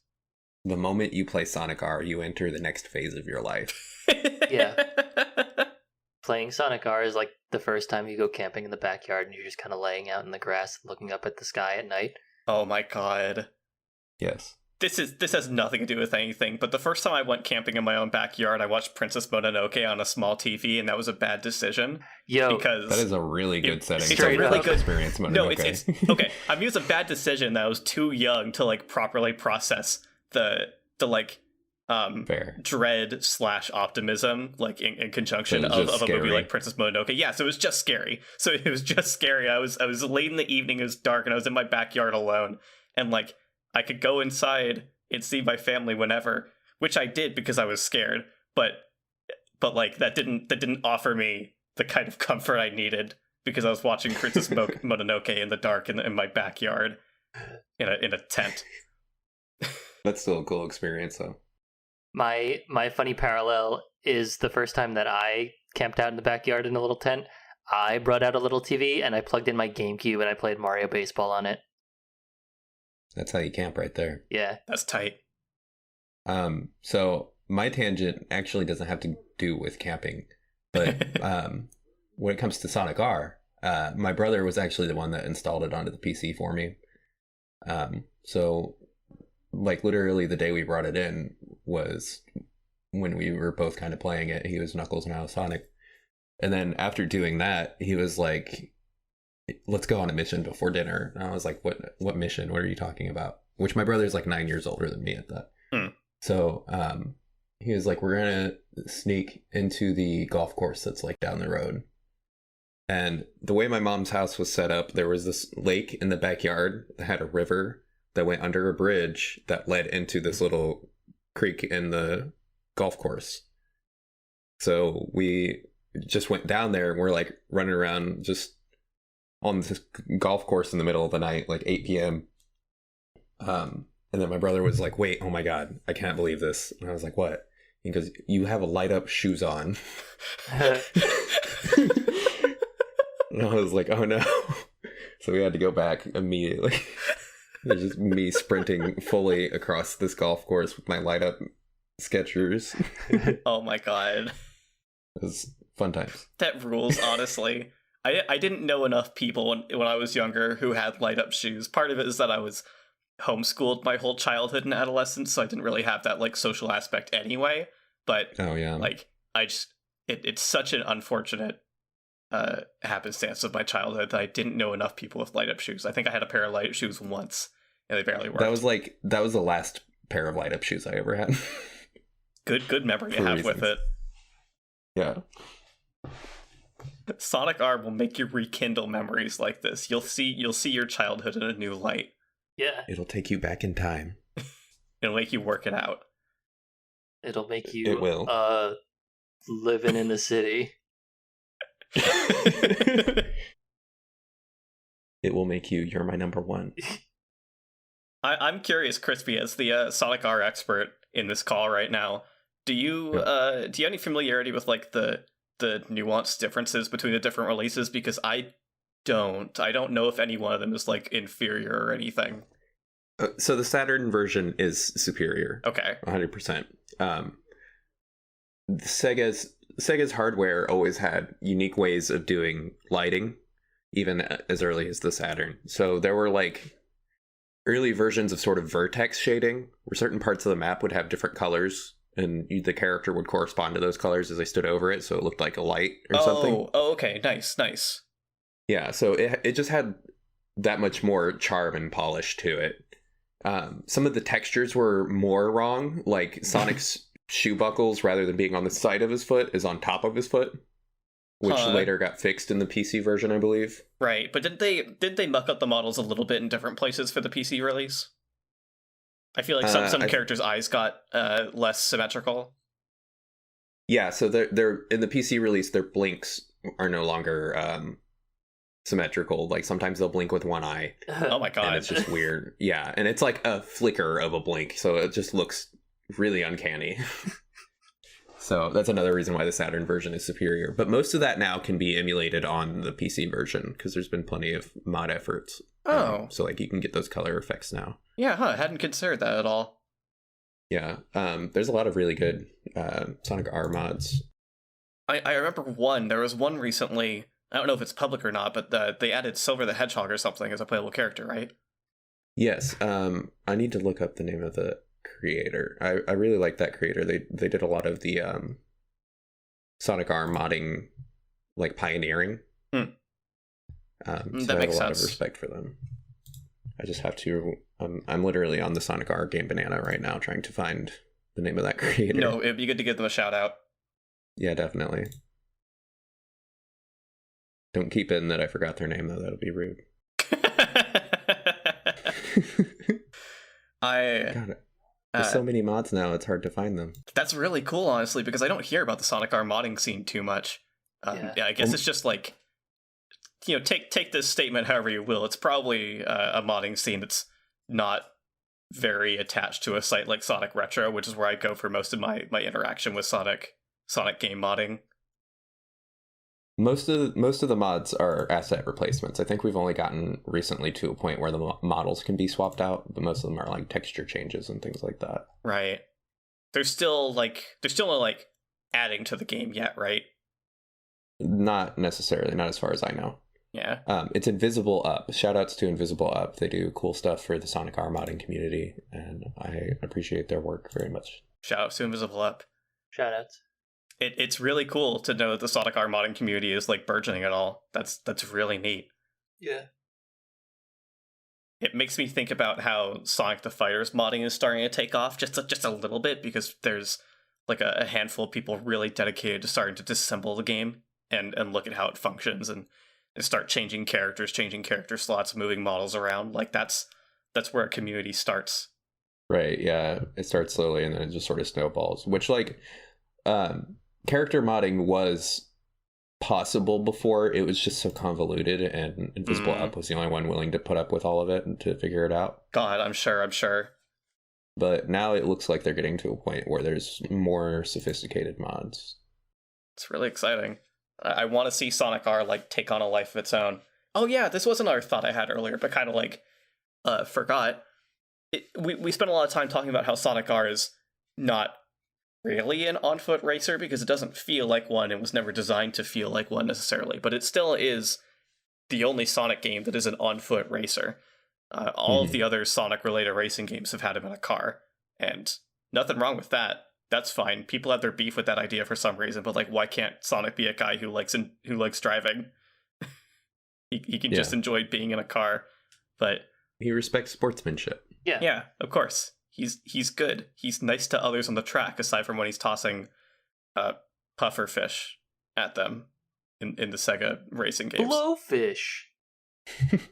The moment you play Sonic R, you enter the next phase of your life. Yeah. Playing Sonic R is like the first time you go camping in the backyard and you're just kind of laying out in the grass looking up at the sky at night. Oh my god. Yes. This has nothing to do with anything, but the first time I went camping in my own backyard, I watched Princess Mononoke on a small TV, and that was a bad decision. Because that is a really good setting. It's a really good experience. Mononoke. No, it's okay. I mean, it was a bad decision that I was too young to like properly process the like dread / optimism like in conjunction of a movie like Princess Mononoke. Yeah, so it was just scary. I was late in the evening, it was dark, and I was in my backyard alone, and like I could go inside and see my family whenever, which I did because I was scared, but like that didn't offer me the kind of comfort I needed because I was watching Princess Mononoke in the dark in my backyard in a tent. That's still a cool experience, though. My funny parallel is the first time that I camped out in the backyard in a little tent, I brought out a little TV and I plugged in my GameCube and I played Mario Baseball on it. That's how you camp right there. Yeah. That's tight. So my tangent actually doesn't have to do with camping, but when it comes to Sonic R, my brother was actually the one that installed it onto the PC for me. So like literally the day we brought it in was when we were both kind of playing it. He was Knuckles and I was Sonic. And then after doing that, he was like, let's go on a mission before dinner. And I was like, what mission? What are you talking about? Which my brother's like 9 years older than me at that. So he was like, we're going to sneak into the golf course that's like down the road. And the way my mom's house was set up, there was this lake in the backyard that had a river that went under a bridge that led into this little creek in the golf course. So we just went down there and we're like running around just on this golf course in the middle of the night, like 8 p.m. And then my brother was like, wait, oh my God, I can't believe this. And I was like, what? He goes, you have a light up shoes on. And I was like, oh no. So we had to go back immediately. It was just me sprinting fully across this golf course with my light up Skechers. Oh my God. It was fun times. That rules, honestly. I didn't know enough people when I was younger who had light up shoes. Part of it is that I was homeschooled my whole childhood and adolescence, so I didn't really have that like social aspect anyway. But oh yeah, like it's such an unfortunate happenstance of my childhood that I didn't know enough people with light up shoes. I think I had a pair of light up shoes once, and they barely worked. That was the last pair of light up shoes I ever had. Good memory to have with it. Yeah. Sonic R will make you rekindle memories like this. You'll see your childhood in a new light. Yeah. It'll take you back in time. It'll make you work it out. It'll make you it will. Living in the city. It will make you're my number one. I'm curious, Chrispy, as the Sonic R expert in this call right now, do you have any familiarity with like the nuanced differences between the different releases? Because I don't know if any one of them is like inferior or anything. So the Saturn version is superior. Okay. 100%. Sega's Sega's hardware always had unique ways of doing lighting, even as early as the Saturn. So there were like early versions of sort of vertex shading, where certain parts of the map would have different colors, and the character would correspond to those colors as they stood over it, so it looked like a light or something. Oh, okay, nice. Yeah, so it just had that much more charm and polish to it. Some of the textures were more wrong, like Sonic's shoe buckles, rather than being on the side of his foot, is on top of his foot, which later got fixed in the PC version, I believe. Right, but did they muck up the models a little bit in different places for the PC release? I feel like some characters' eyes got less symmetrical. Yeah, so they're in the PC release, their blinks are no longer symmetrical. Like sometimes they'll blink with one eye. Oh my god. And it's just weird. Yeah, and it's like a flicker of a blink, so it just looks really uncanny. So that's another reason why the Saturn version is superior. But most of that now can be emulated on the PC version, because there's been plenty of mod efforts. So like you can get those color effects now. Yeah, I hadn't considered that at all. Yeah, there's a lot of really good Sonic R mods. I remember one. There was one recently. I don't know if it's public or not, but they added Silver the Hedgehog or something as a playable character, right? Yes. I need to look up the name of the creator. I really like that creator. They did a lot of the Sonic R modding, like pioneering. So that makes I have a lot sense. of respect for them. I just have to. I'm literally on the Sonic R Game Banana right now, trying to find the name of that creator. No, it'd be good to give them a shout out. Yeah, definitely. Don't keep in that I forgot their name, though. That'll be rude. God, there's so many mods now, it's hard to find them. That's really cool, honestly, because I don't hear about the Sonic R modding scene too much. Yeah, I guess it's just like, take this statement however you will. It's probably a modding scene that's not very attached to a site like Sonic Retro, which is where I go for most of my interaction with Sonic game modding. Most of the mods are asset replacements. I think we've only gotten recently to a point where the models can be swapped out, but most of them are like texture changes and things like that. Right. They're still no adding to the game yet, right? Not necessarily, not as far as I know. Yeah. It's Invisible Up. Shoutouts to Invisible Up. They do cool stuff for the Sonic R modding community, and I appreciate their work very much. Shoutouts to Invisible Up. Shoutouts. It's really cool to know that the Sonic R modding community is like burgeoning at all. That's really neat. Yeah. It makes me think about how Sonic the Fighter's modding is starting to take off just a little bit, because there's like a handful of people really dedicated to starting to disassemble the game and look at how it functions and start changing character slots, moving models around. Like that's where a community starts. Right, yeah. It starts slowly and then it just sort of snowballs, which like character modding was possible before. It was just so convoluted, and Invisible Up was the only one willing to put up with all of it and to figure it out. God, I'm sure. But now it looks like they're getting to a point where there's more sophisticated mods. It's really exciting. I want to see Sonic R like take on a life of its own. Oh yeah, this was another thought I had earlier, but kind of like forgot. We spent a lot of time talking about how Sonic R is not really an on-foot racer because it doesn't feel like one and was never designed to feel like one necessarily, but it still is the only Sonic game that is an on-foot racer. All of the other Sonic-related racing games have had him in a car, and nothing wrong with that. That's fine. People have their beef with that idea for some reason, but like, why can't Sonic be a guy who likes driving? he can just enjoy being in a car, but he respects sportsmanship. Yeah, of course. He's good. He's nice to others on the track, aside from when he's tossing puffer fish at them in the Sega racing games. Blowfish.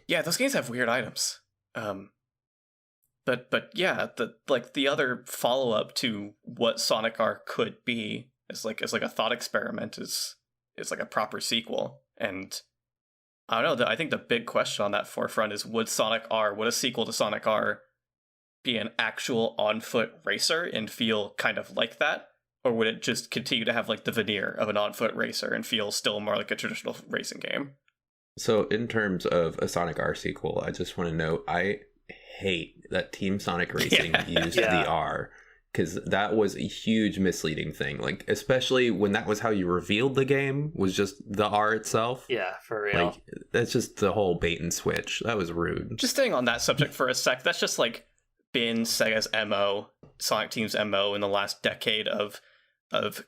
Yeah, those games have weird items. But yeah, the other follow up to what Sonic R could be is like a thought experiment is like a proper sequel. And I don't know. I think the big question on that forefront is would a sequel to Sonic R be an actual on-foot racer and feel kind of like that? Or would it just continue to have like the veneer of an on-foot racer and feel still more like a traditional racing game? So in terms of a Sonic R sequel, I just want to note, I hate that Team Sonic Racing used the R because that was a huge misleading thing. Like, especially when that was how you revealed the game, was just the R itself. Yeah, for real. Like, that's just the whole bait and switch. That was rude. Just staying on that subject for a sec, that's just like been Sega's MO, Sonic Team's MO in the last decade of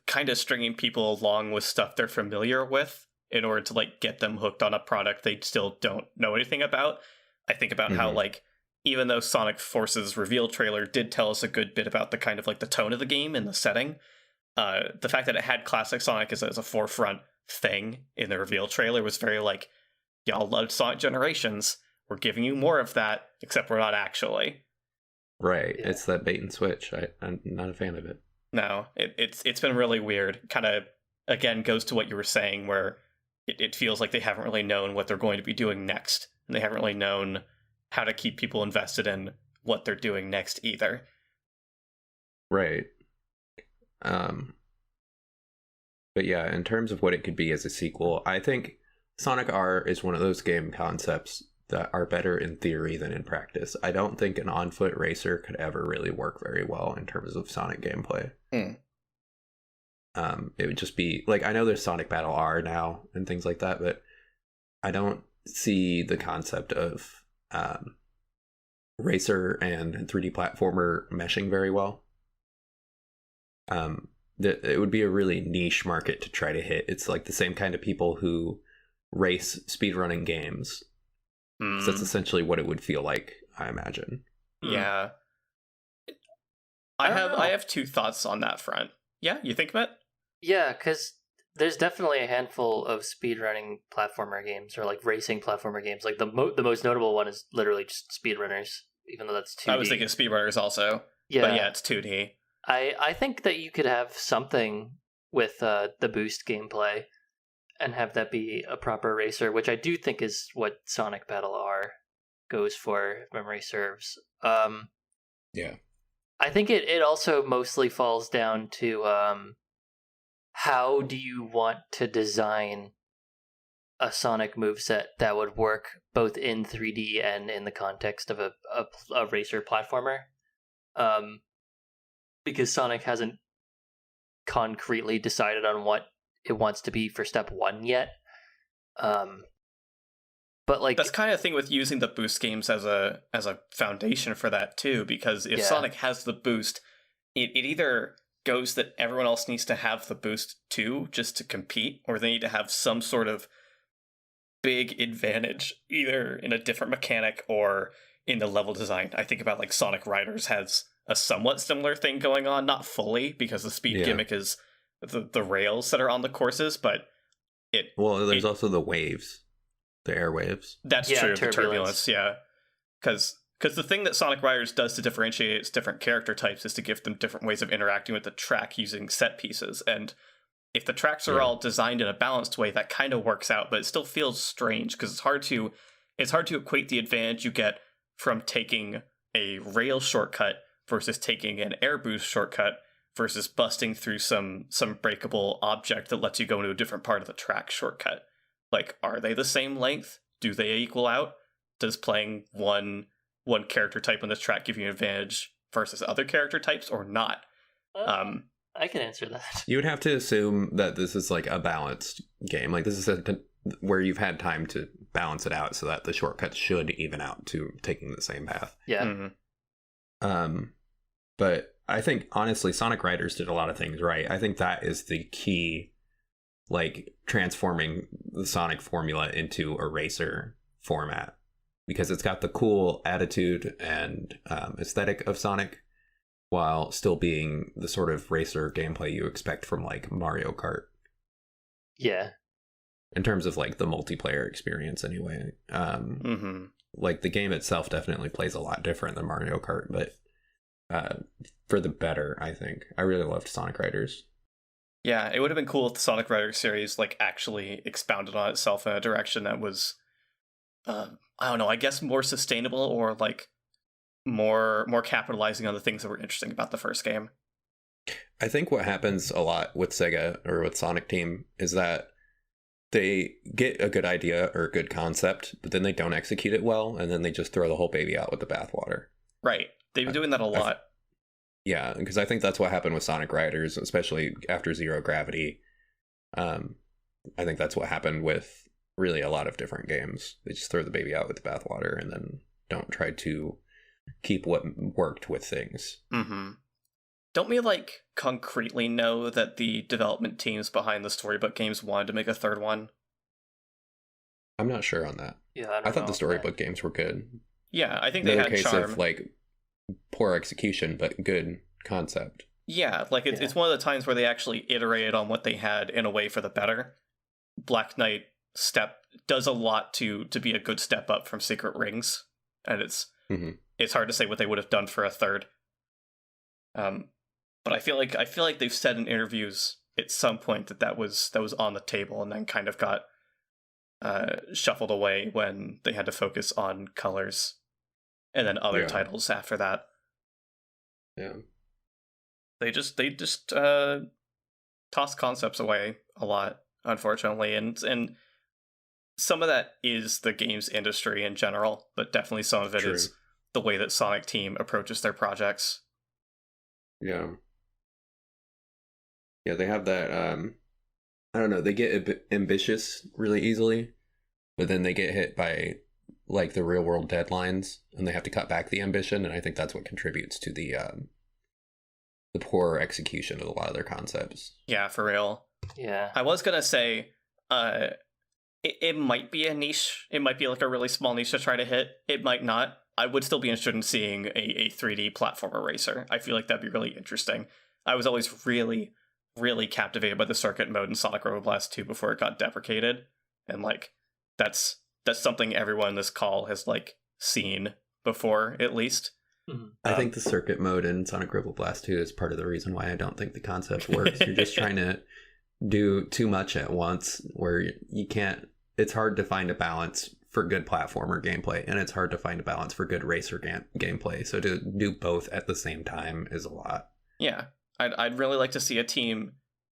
kind of stringing people along with stuff they're familiar with in order to like get them hooked on a product they still don't know anything about. I think about how like even though Sonic Force's reveal trailer did tell us a good bit about the kind of like the tone of the game and the setting, the fact that it had classic Sonic as a forefront thing in the reveal trailer was very like, y'all loved Sonic Generations, we're giving you more of that, except we're not actually. Right. Yeah. It's that bait and switch. I'm not a fan of it. No, it's been really weird. Kind of, again, goes to what you were saying, where it feels like they haven't really known what they're going to be doing next. And they haven't really known how to keep people invested in what they're doing next either. Right. But yeah, in terms of what it could be as a sequel, I think Sonic R is one of those game concepts that are better in theory than in practice. I don't think an on-foot racer could ever really work very well in terms of Sonic gameplay. It would just be like, I know there's Sonic Battle R now and things like that, but I don't see the concept of racer and 3D platformer meshing very well. It would be a really niche market to try to hit. It's like the same kind of people who race speedrunning games. So that's essentially what it would feel like, I imagine. Yeah. I have two thoughts on that front. Yeah, you think, Matt? Yeah, because there's definitely a handful of speedrunning platformer games or like racing platformer games. Like the most notable one is literally just speedrunners, even though that's 2D. I was thinking speedrunners also. Yeah. But yeah, it's 2D. I think that you could have something with the boost gameplay and have that be a proper racer, which I do think is what Sonic Battle R goes for, if memory serves. Yeah. I think it also mostly falls down to how do you want to design a Sonic moveset that would work both in 3D and in the context of a racer platformer? Because Sonic hasn't concretely decided on what it wants to be for step 1 yet. But like that's kind of the thing with using the boost games as a foundation for that too, because if Sonic has the boost, it either goes that everyone else needs to have the boost too just to compete, or they need to have some sort of big advantage either in a different mechanic or in the level design. I think about like Sonic Riders has a somewhat similar thing going on, not fully because the speed gimmick is the rails that are on the courses, but there's also the waves. The airwaves. That's true, the turbulence, yeah. Because the thing that Sonic Riders does to differentiate its different character types is to give them different ways of interacting with the track using set pieces. And if the tracks are all designed in a balanced way, that kind of works out, but it still feels strange because it's hard to equate the advantage you get from taking a rail shortcut versus taking an air boost shortcut versus busting through some breakable object that lets you go into a different part of the track shortcut. Like, are they the same length? Do they equal out? Does playing one character type on this track give you an advantage versus other character types or not? I can answer that. You would have to assume that this is like a balanced game. Like this is where you've had time to balance it out so that the shortcuts should even out to taking the same path. Yeah. But I think honestly, Sonic Riders did a lot of things right. I think that is the key, like transforming the Sonic formula into a racer format, because it's got the cool attitude and aesthetic of Sonic while still being the sort of racer gameplay you expect from like Mario Kart. Yeah. In terms of like the multiplayer experience anyway. Like the game itself definitely plays a lot different than Mario Kart, but for the better, I think. I really loved Sonic Riders. Yeah, it would have been cool if the Sonic Riders series like actually expounded on itself in a direction that was I don't know, I guess more sustainable or like more capitalizing on the things that were interesting about the first game. I think what happens a lot with Sega or with Sonic Team is that they get a good idea or a good concept, but then they don't execute it well, and then they just throw the whole baby out with the bathwater. Right. They've been doing that a lot. Yeah, because I think that's what happened with Sonic Riders, especially after Zero Gravity. I think that's what happened with really a lot of different games. They just throw the baby out with the bathwater and then don't try to keep what worked with things. Mm-hmm. Don't we, like, concretely know that the development teams behind the storybook games wanted to make a third one? I'm not sure on that. Yeah, I thought the storybook games were good. Yeah, I think they had case charm. Of, like, poor execution, but good concept. Yeah, like, it's one of the times where they actually iterated on what they had in a way for the better. Black Knight does a lot to be a good step up from Secret Rings, and it's hard to say what they would have done for a third. But I feel like they've said in interviews at some point that was on the table, and then kind of got shuffled away when they had to focus on Colors, and then other titles after that. Yeah, they just toss concepts away a lot, unfortunately, and some of that is the games industry in general, but definitely some of it is the way that Sonic Team approaches their projects. Yeah, they have that. I don't know. They get ambitious really easily, but then they get hit by like the real world deadlines, and they have to cut back the ambition. And I think that's what contributes to the poor execution of a lot of their concepts. Yeah, for real. Yeah, I was gonna say, it might be a niche. It might be like a really small niche to try to hit. It might not. I would still be interested in seeing a 3D platformer racer. I feel like that'd be really interesting. I was always really, really captivated by the circuit mode in Sonic Roboblast 2 before it got deprecated. And like that's something everyone in this call has like seen before, at least. Mm-hmm. I think the circuit mode in Sonic Roboblast 2 is part of the reason why I don't think the concept works. You're just trying to do too much at once where you can't. It's hard to find a balance for good platformer gameplay, and it's hard to find a balance for good racer gameplay. So to do both at the same time is a lot. Yeah, I'd really like to see a team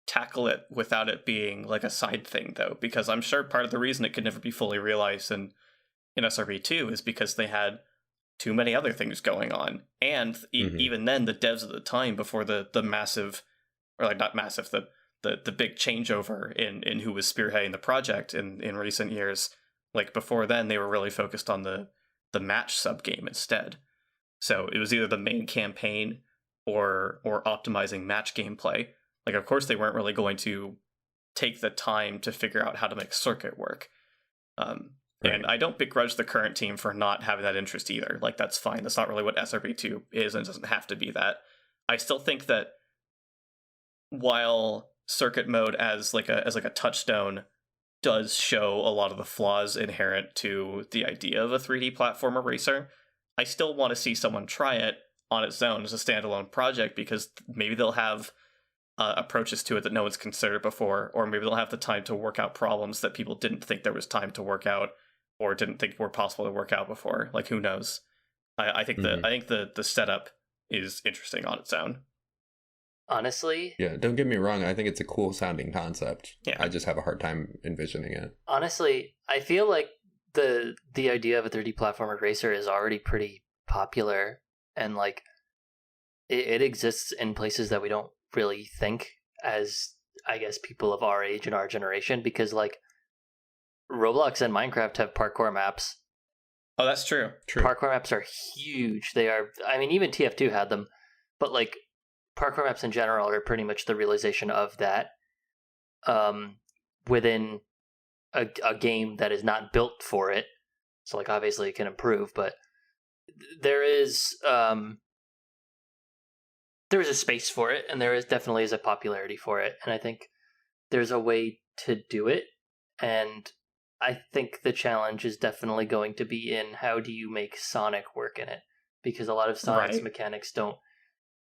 tackle it without it being like a side thing, though, because I'm sure part of the reason it could never be fully realized in SRB2 is because they had too many other things going on, and even then, the devs at the time before the massive, or like not massive, the big changeover in who was spearheading the project in recent years. Like before then, they were really focused on the match subgame instead. So it was either the main campaign or optimizing match gameplay. Like, of course, they weren't really going to take the time to figure out how to make circuit work. And I don't begrudge the current team for not having that interest either. Like, that's fine. That's not really what SRB2 is, and it doesn't have to be that. I still think that while circuit mode as like a touchstone does show a lot of the flaws inherent to the idea of a 3D platformer racer, I still want to see someone try it on its own as a standalone project, because maybe they'll have approaches to it that no one's considered before, or maybe they'll have the time to work out problems that people didn't think there was time to work out or didn't think were possible to work out before. Like, who knows? I think the setup is interesting on its own. Honestly, yeah, don't get me wrong, I think it's a cool sounding concept. Yeah. I just have a hard time envisioning it. Honestly, I feel like the idea of a 3D platformer racer is already pretty popular, and like it exists in places that we don't really think as, I guess, people of our age and our generation, because like Roblox and Minecraft have parkour maps. Oh, that's true. Parkour maps are huge. They are, I mean, even TF2 had them, but like parkour maps in general are pretty much the realization of that within a game that is not built for it. So like obviously it can improve, but there is a space for it, and there definitely is a popularity for it, and I think there's a way to do it, and I think the challenge is definitely going to be in how do you make Sonic work in it, because a lot of Sonic's mechanics don't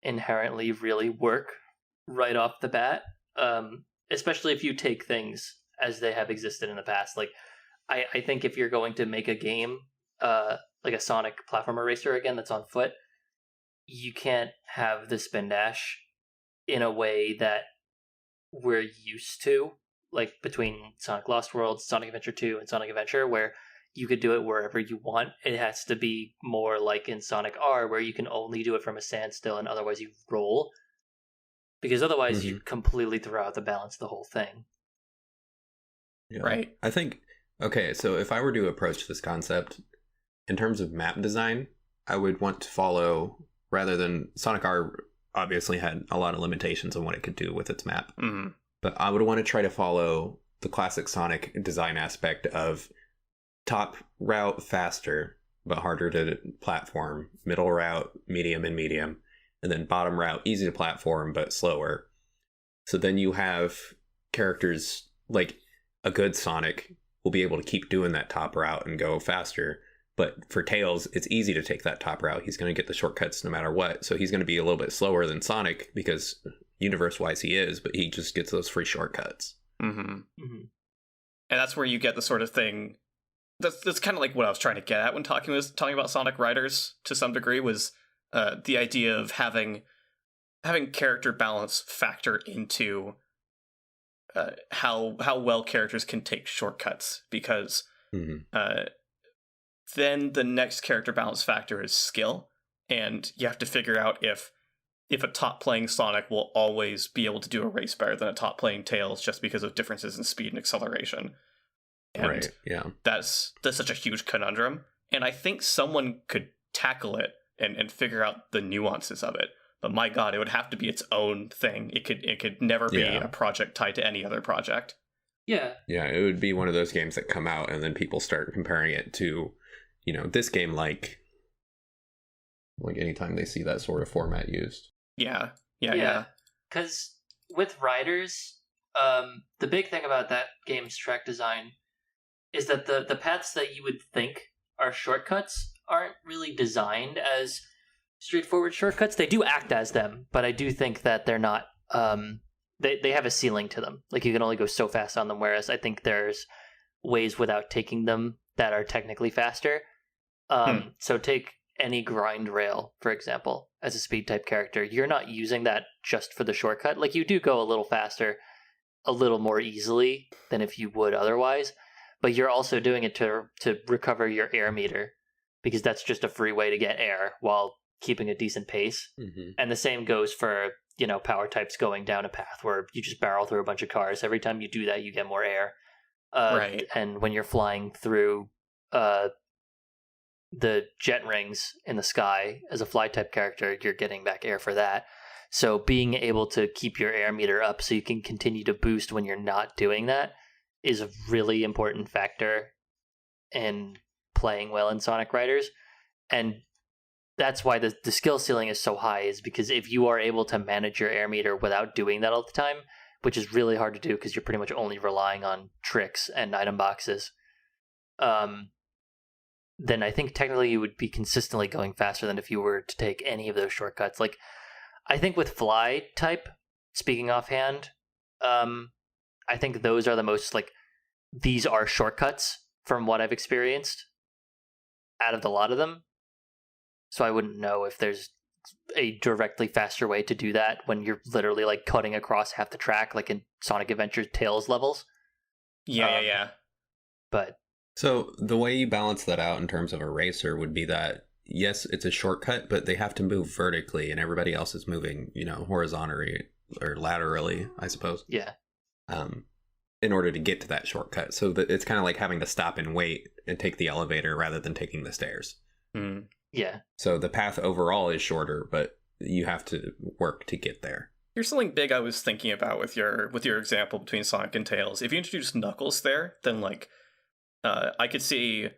inherently really work right off the bat, especially if you take things as they have existed in the past. Like I think if you're going to make a game like a Sonic platformer racer again that's on foot, you can't have the spin dash in a way that we're used to, like between Sonic Lost World, Sonic Adventure 2, and Sonic Adventure, where you could do it wherever you want. It has to be more like in Sonic R, where you can only do it from a standstill and otherwise you roll. Because otherwise you completely throw out the balance of the whole thing. Yeah. Right. I think, okay, so if I were to approach this concept in terms of map design, I would want to follow, rather than Sonic R obviously had a lot of limitations on what it could do with its map. Mm-hmm. But I would want to try to follow the classic Sonic design aspect of top route faster, but harder to platform, middle route, medium, and then bottom route, easy to platform, but slower. So then you have characters like a good Sonic will be able to keep doing that top route and go faster. But for Tails, it's easy to take that top route. He's going to get the shortcuts no matter what. So he's going to be a little bit slower than Sonic because universe-wise he is, but he just gets those free shortcuts. Mm-hmm. Mm-hmm. And that's where you get the sort of thing. That's kind of like what I was trying to get at when talking about Sonic Riders to some degree, was the idea of having character balance factor into how well characters can take shortcuts, because then the next character balance factor is skill, and you have to figure out if a top playing Sonic will always be able to do a race better than a top playing Tails just because of differences in speed and acceleration. And right, yeah. That's such a huge conundrum, and I think someone could tackle it and figure out the nuances of it. But my God, it would have to be its own thing. It could never be a project tied to any other project. Yeah. Yeah, it would be one of those games that come out and then people start comparing it to, this game like anytime they see that sort of format used. Yeah. Because with Riders, the big thing about that game's track design is that the paths that you would think are shortcuts aren't really designed as straightforward shortcuts. They do act as them, but I do think that they're not, they have a ceiling to them. Like, you can only go so fast on them, whereas I think there's ways without taking them that are technically faster. So take any grind rail, for example, as a speed type character. You're not using that just for the shortcut. Like, you do go a little faster, a little more easily than if you would otherwise, but you're also doing it to recover your air meter, because that's just a free way to get air while keeping a decent pace. And the same goes for, power types going down a path where you just barrel through a bunch of cars. Every time you do that, you get more air. Right. And when you're flying through the jet rings in the sky as a fly type character, you're getting back air for that. So being able to keep your air meter up so you can continue to boost when you're not doing that is a really important factor in playing well in Sonic Riders. And that's why the skill ceiling is so high, is because if you are able to manage your air meter without doing that all the time, which is really hard to do because you're pretty much only relying on tricks and item boxes, then I think technically you would be consistently going faster than if you were to take any of those shortcuts. Like, I think with fly type, speaking offhand, I think those are the most, like, these are shortcuts from what I've experienced out of the lot of them. So I wouldn't know if there's a directly faster way to do that when you're literally, like, cutting across half the track, like in Sonic Adventure Tails levels. Yeah. But so the way you balance that out in terms of a racer would be that, yes, it's a shortcut, but they have to move vertically and everybody else is moving, horizontally or laterally, I suppose. Yeah. In order to get to that shortcut. So that it's kind of like having to stop and wait and take the elevator rather than taking the stairs. Yeah. So the path overall is shorter, but you have to work to get there. Here's something big I was thinking about with your example between Sonic and Tails. If you introduce Knuckles there, then, like, I could see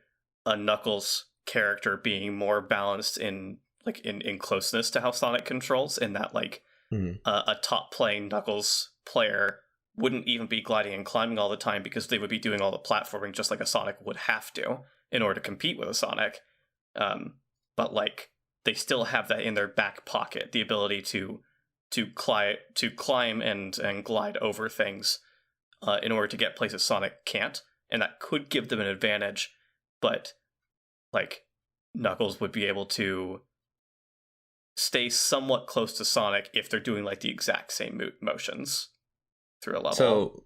a Knuckles character being more balanced in closeness to how Sonic controls, in that, like, a top playing Knuckles player wouldn't even be gliding and climbing all the time because they would be doing all the platforming just like a Sonic would have to in order to compete with a Sonic. But, like, they still have that in their back pocket, the ability to climb and glide over things in order to get places Sonic can't. And that could give them an advantage, but, like, Knuckles would be able to stay somewhat close to Sonic if they're doing, like, the exact same motions through a level. So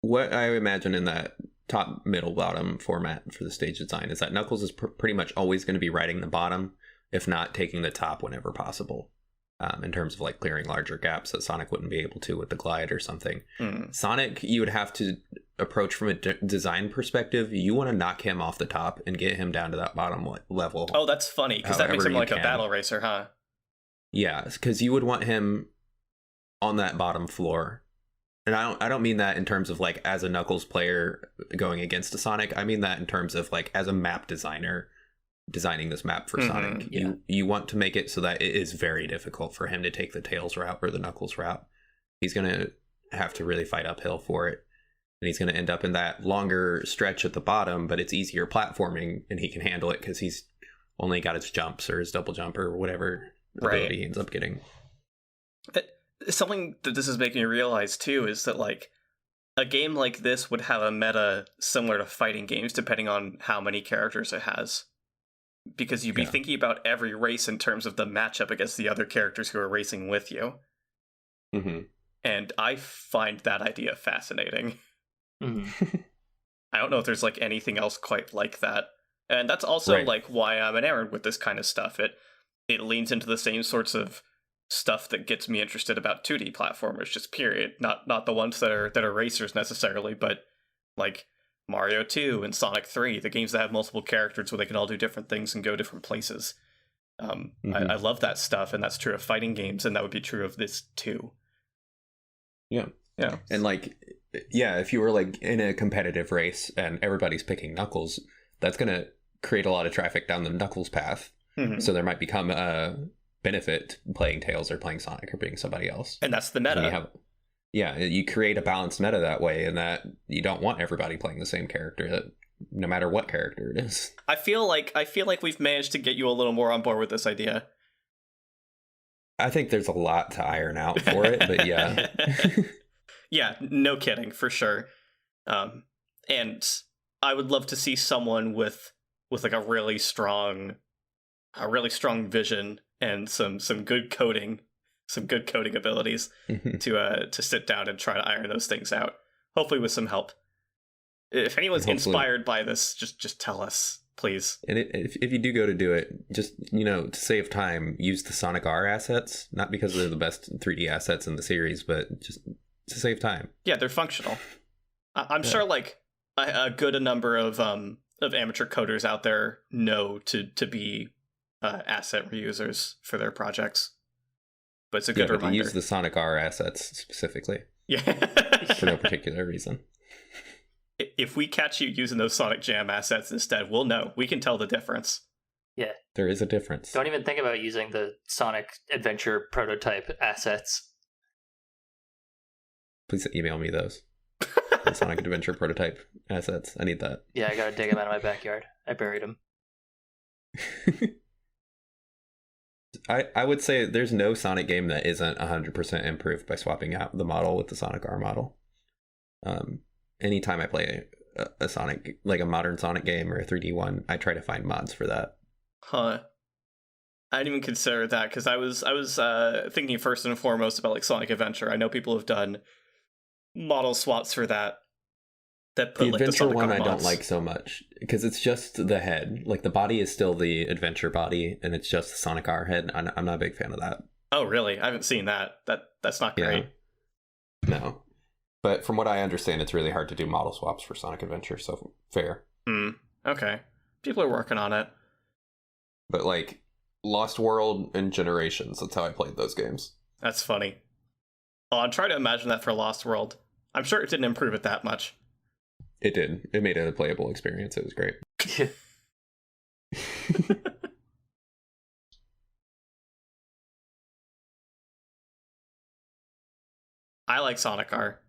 what I imagine in that top, middle, bottom format for the stage design is that Knuckles is pretty much always going to be riding the bottom, if not taking the top whenever possible. In terms of like clearing larger gaps that Sonic wouldn't be able to with the glide or something. Sonic, you would have to approach from a design perspective. You want to knock him off the top and get him down to that bottom level. Oh, that's funny, because that makes him like a battle racer, huh? Yeah, because you would want him on that bottom floor. And I don't mean that in terms of like as a Knuckles player going against a Sonic. I mean that in terms of like as a map designer designing this map for Sonic. You want to make it so that it is very difficult for him to take the Tails route or the Knuckles route. He's going to have to really fight uphill for it. And he's going to end up in that longer stretch at the bottom, but it's easier platforming and he can handle it because he's only got his jumps or his double jump or whatever ability he ends up getting. Something that this is making me realize too is that like a game like this would have a meta similar to fighting games depending on how many characters it has. Because you'd be thinking about every race in terms of the matchup against the other characters who are racing with you. And I find that idea fascinating. I don't know if there's like anything else quite like that. And that's also like why I'm enamored with this kind of stuff. It leans into the same sorts of stuff that gets me interested about 2D platformers, just period. Not the ones that are racers necessarily, but like Mario 2 and Sonic 3, the games that have multiple characters where they can all do different things and go different places. I love that stuff, and that's true of fighting games, and that would be true of this too. Yeah. And like, if you were like in a competitive race and everybody's picking Knuckles, that's going to create a lot of traffic down the Knuckles path. So there might become a benefit playing Tails or playing Sonic or being somebody else. And that's the meta. You create a balanced meta that way, and that you don't want everybody playing the same character, no matter what character it is. I feel like we've managed to get you a little more on board with this idea. I think there's a lot to iron out for it, but yeah. Yeah, no kidding, for sure. And I would love to see someone with like a really strong vision and some good coding. Some good coding abilities to sit down and try to iron those things out. Hopefully with some help. If anyone's inspired by this, just tell us, please. And if you do go to do it, just, to save time, use the Sonic R assets. Not because they're the best 3D assets in the series, but just to save time. Yeah, they're functional. I'm sure like a good number of amateur coders out there know to be asset reusers for their projects. But it's a good reminder. Use the Sonic R assets specifically. Yeah. For no particular reason. If we catch you using those Sonic Jam assets instead, we'll know. We can tell the difference. Yeah. There is a difference. Don't even think about using the Sonic Adventure prototype assets. Please email me those. The Sonic Adventure prototype assets. I need that. Yeah, I gotta dig them out of my backyard. I buried them. I would say there's no Sonic game that isn't 100% improved by swapping out the model with the Sonic R model. Anytime I play a Sonic, like a modern Sonic game or a 3D one, I try to find mods for that. Huh. I didn't even consider that, because I was thinking first and foremost about like Sonic Adventure. I know people have done model swaps for that. That put, the like, Adventure the one mods. I don't like so much, because it's just the head. Like, the body is still the Adventure body, and it's just the Sonic R head. I'm not a big fan of that. Oh, really? I haven't seen that. That's not great. Yeah. No. But from what I understand, it's really hard to do model swaps for Sonic Adventure, so fair. Okay. People are working on it. But, like, Lost World and Generations, that's how I played those games. That's funny. Oh, I'm trying to imagine that for Lost World. I'm sure it didn't improve it that much. It did. It made it a playable experience. It was great. I like Sonic R.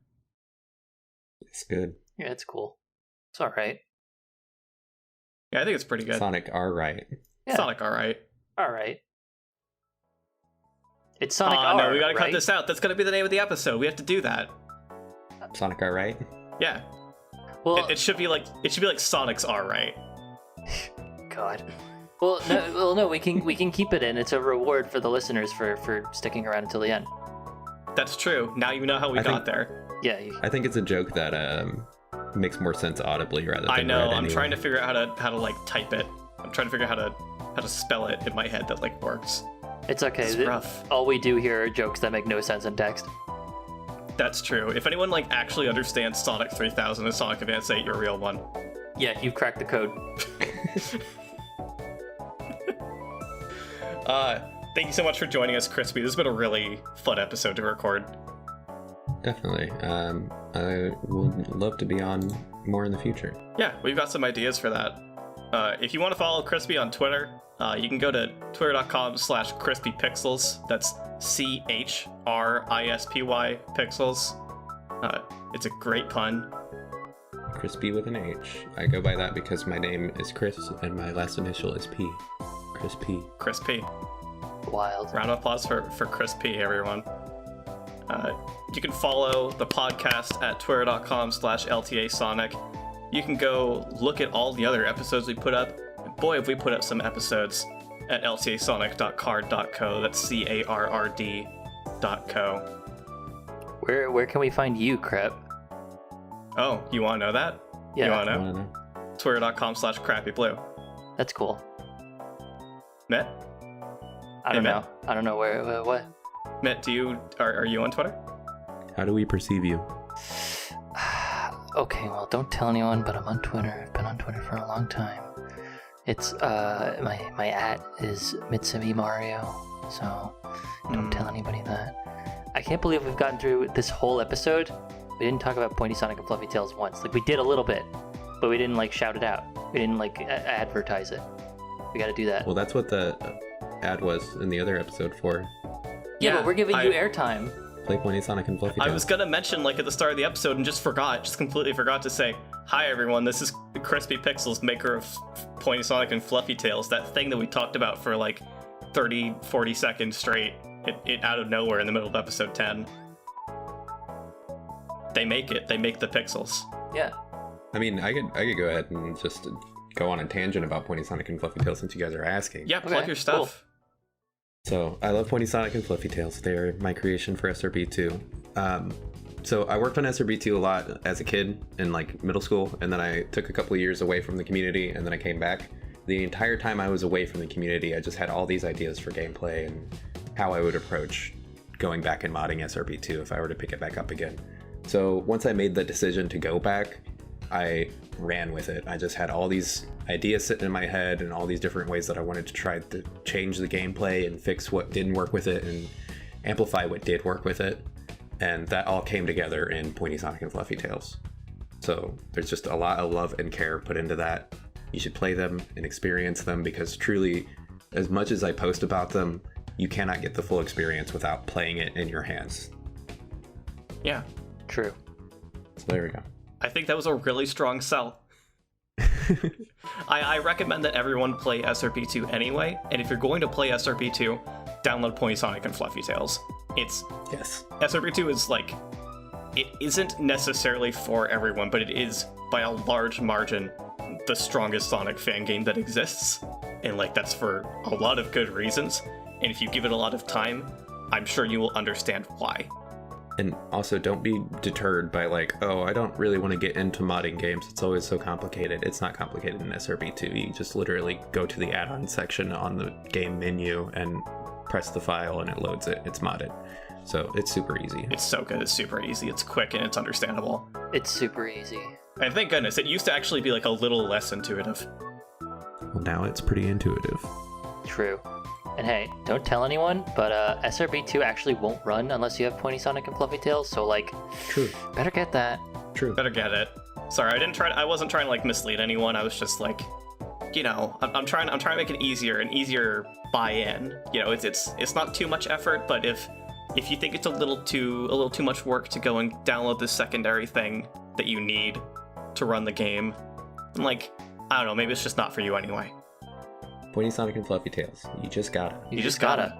It's good. Yeah, it's cool. It's alright. Yeah, I think it's pretty good. Sonic R right. Yeah. Sonic R right. Alright. It's Sonic R, no, we gotta right? cut this out. That's gonna be the name of the episode. We have to do that. Sonic R right? Yeah. Well, it should be like Sonic's R right. God. Well, no, we can keep it in. It's a reward for the listeners for sticking around until the end. That's true. Now you know how we got there. Yeah. I think it's a joke that makes more sense audibly rather than I know. read I'm anyway. trying to figure out how to like type it. I'm trying to figure out how to spell it in my head that like works. It's okay. It's rough. All we do here are jokes that make no sense in text. That's true. If anyone like actually understands Sonic 3000 and Sonic Advance 8, you're a real one. Yeah, you've cracked the code. Thank you so much for joining us, Chrispy. This has been a really fun episode to record. Definitely. I would love to be on more in the future. Yeah, we've got some ideas for that. If you want to follow Chrispy on Twitter, you can go to twitter.com/Chrispy Pixels. That's CHRISPY Pixels. It's a great pun. Crispy with an H. I go by that because my name is Chris and my last initial is P. Crispy. Crispy. Wild. Round of applause for Crispy, everyone. You can follow the podcast at twitter.com/LTASonic. You can go look at all the other episodes we put up. And boy, have we put up some episodes at LTASonic.card.co. That's CARRD.co. Where can we find you, Crepe? Oh, you want to know that? Yeah. You want to know? Twitter.com/crappyblue. That's cool. Mitt? I don't know. I don't know where what. Mitt, are you on Twitter? How do we perceive you? Okay, well, don't tell anyone, but I'm on Twitter. I've been on Twitter for a long time. It's my @ is Mitsumi Mario, so don't tell anybody that. I can't believe we've gotten through this whole episode. We didn't talk about Pointy Sonic and Fluffy Tails once. Like, we did a little bit, but we didn't like shout it out. We didn't like advertise it. We got to do that. Well, that's what the ad was in the other episode for. Yeah, but we're giving you airtime. Play Pointy Sonic and Fluffy Tails. I was gonna mention like at the start of the episode and just completely forgot to say, hi everyone, this is Chrispy Pixels, maker of Pointy Sonic and Fluffy Tails, that thing that we talked about for like 30-40 seconds straight, it out of nowhere in the middle of episode 10. They make the pixels. Yeah. I mean, I could go ahead and just go on a tangent about Pointy Sonic and Fluffy Tails since you guys are asking. Yeah, plug your stuff. Cool. So, I love Pointy Sonic and Fluffy Tails. They're my creation for SRB2. So I worked on SRB2 a lot as a kid in like middle school, and then I took a couple of years away from the community, and then I came back. The entire time I was away from the community, I just had all these ideas for gameplay and how I would approach going back and modding SRB2 if I were to pick it back up again. So once I made the decision to go back, I ran with it. I just had all these ideas sitting in my head and all these different ways that I wanted to try to change the gameplay and fix what didn't work with it and amplify what did work with it. And that all came together in Pointy Sonic and Fluffy Tails. So there's just a lot of love and care put into that. You should play them and experience them, because truly, as much as I post about them, you cannot get the full experience without playing it in your hands. Yeah. True. So there we go. I think that was a really strong sell. I recommend that everyone play SRB2 anyway, and if you're going to play SRB2, download Pointy Sonic and Fluffy Tails. Yes. SRB2 is like, it isn't necessarily for everyone, but it is by a large margin the strongest Sonic fan game that exists, and like that's for a lot of good reasons. And if you give it a lot of time, I'm sure you will understand why. And also, don't be deterred by like, oh, I don't really want to get into modding games. It's always so complicated. It's not complicated in SRB2. You just literally go to the add-on section on the game menu and press the file and it loads it. It's modded. So it's super easy. It's so good. It's super easy. It's quick and it's understandable. It's super easy. And thank goodness, it used to actually be like a little less intuitive. Well, now it's pretty intuitive. True. And hey, don't tell anyone, but SRB2 actually won't run unless you have Pointy Sonic and Fluffy Tails, so like, True. Better get that. True. Better get it. Sorry, I wasn't trying to like mislead anyone. I was just like, you know, I'm trying to make an easier buy-in. You know, it's not too much effort, but if you think it's a little too much work to go and download this secondary thing that you need to run the game, then like, I don't know, maybe it's just not for you anyway. Pointy Sonic and Fluffy Tails. You just gotta. You just gotta.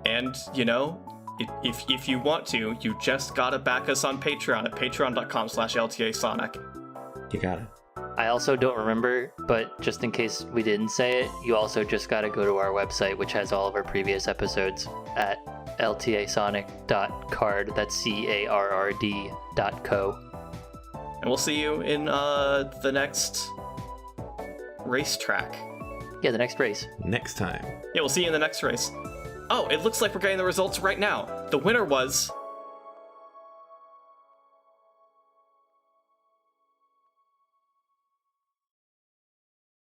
And, you know, if you want to, you just gotta back us on Patreon at patreon.com/LTASonic. You gotta. I also don't remember, but just in case we didn't say it, you also just gotta go to our website, which has all of our previous episodes at LTASonic.card. That's CARRD.co. And we'll see you in the next racetrack. Yeah, the next race. Next time. Yeah, we'll see you in the next race. Oh, it looks like we're getting the results right now. The winner was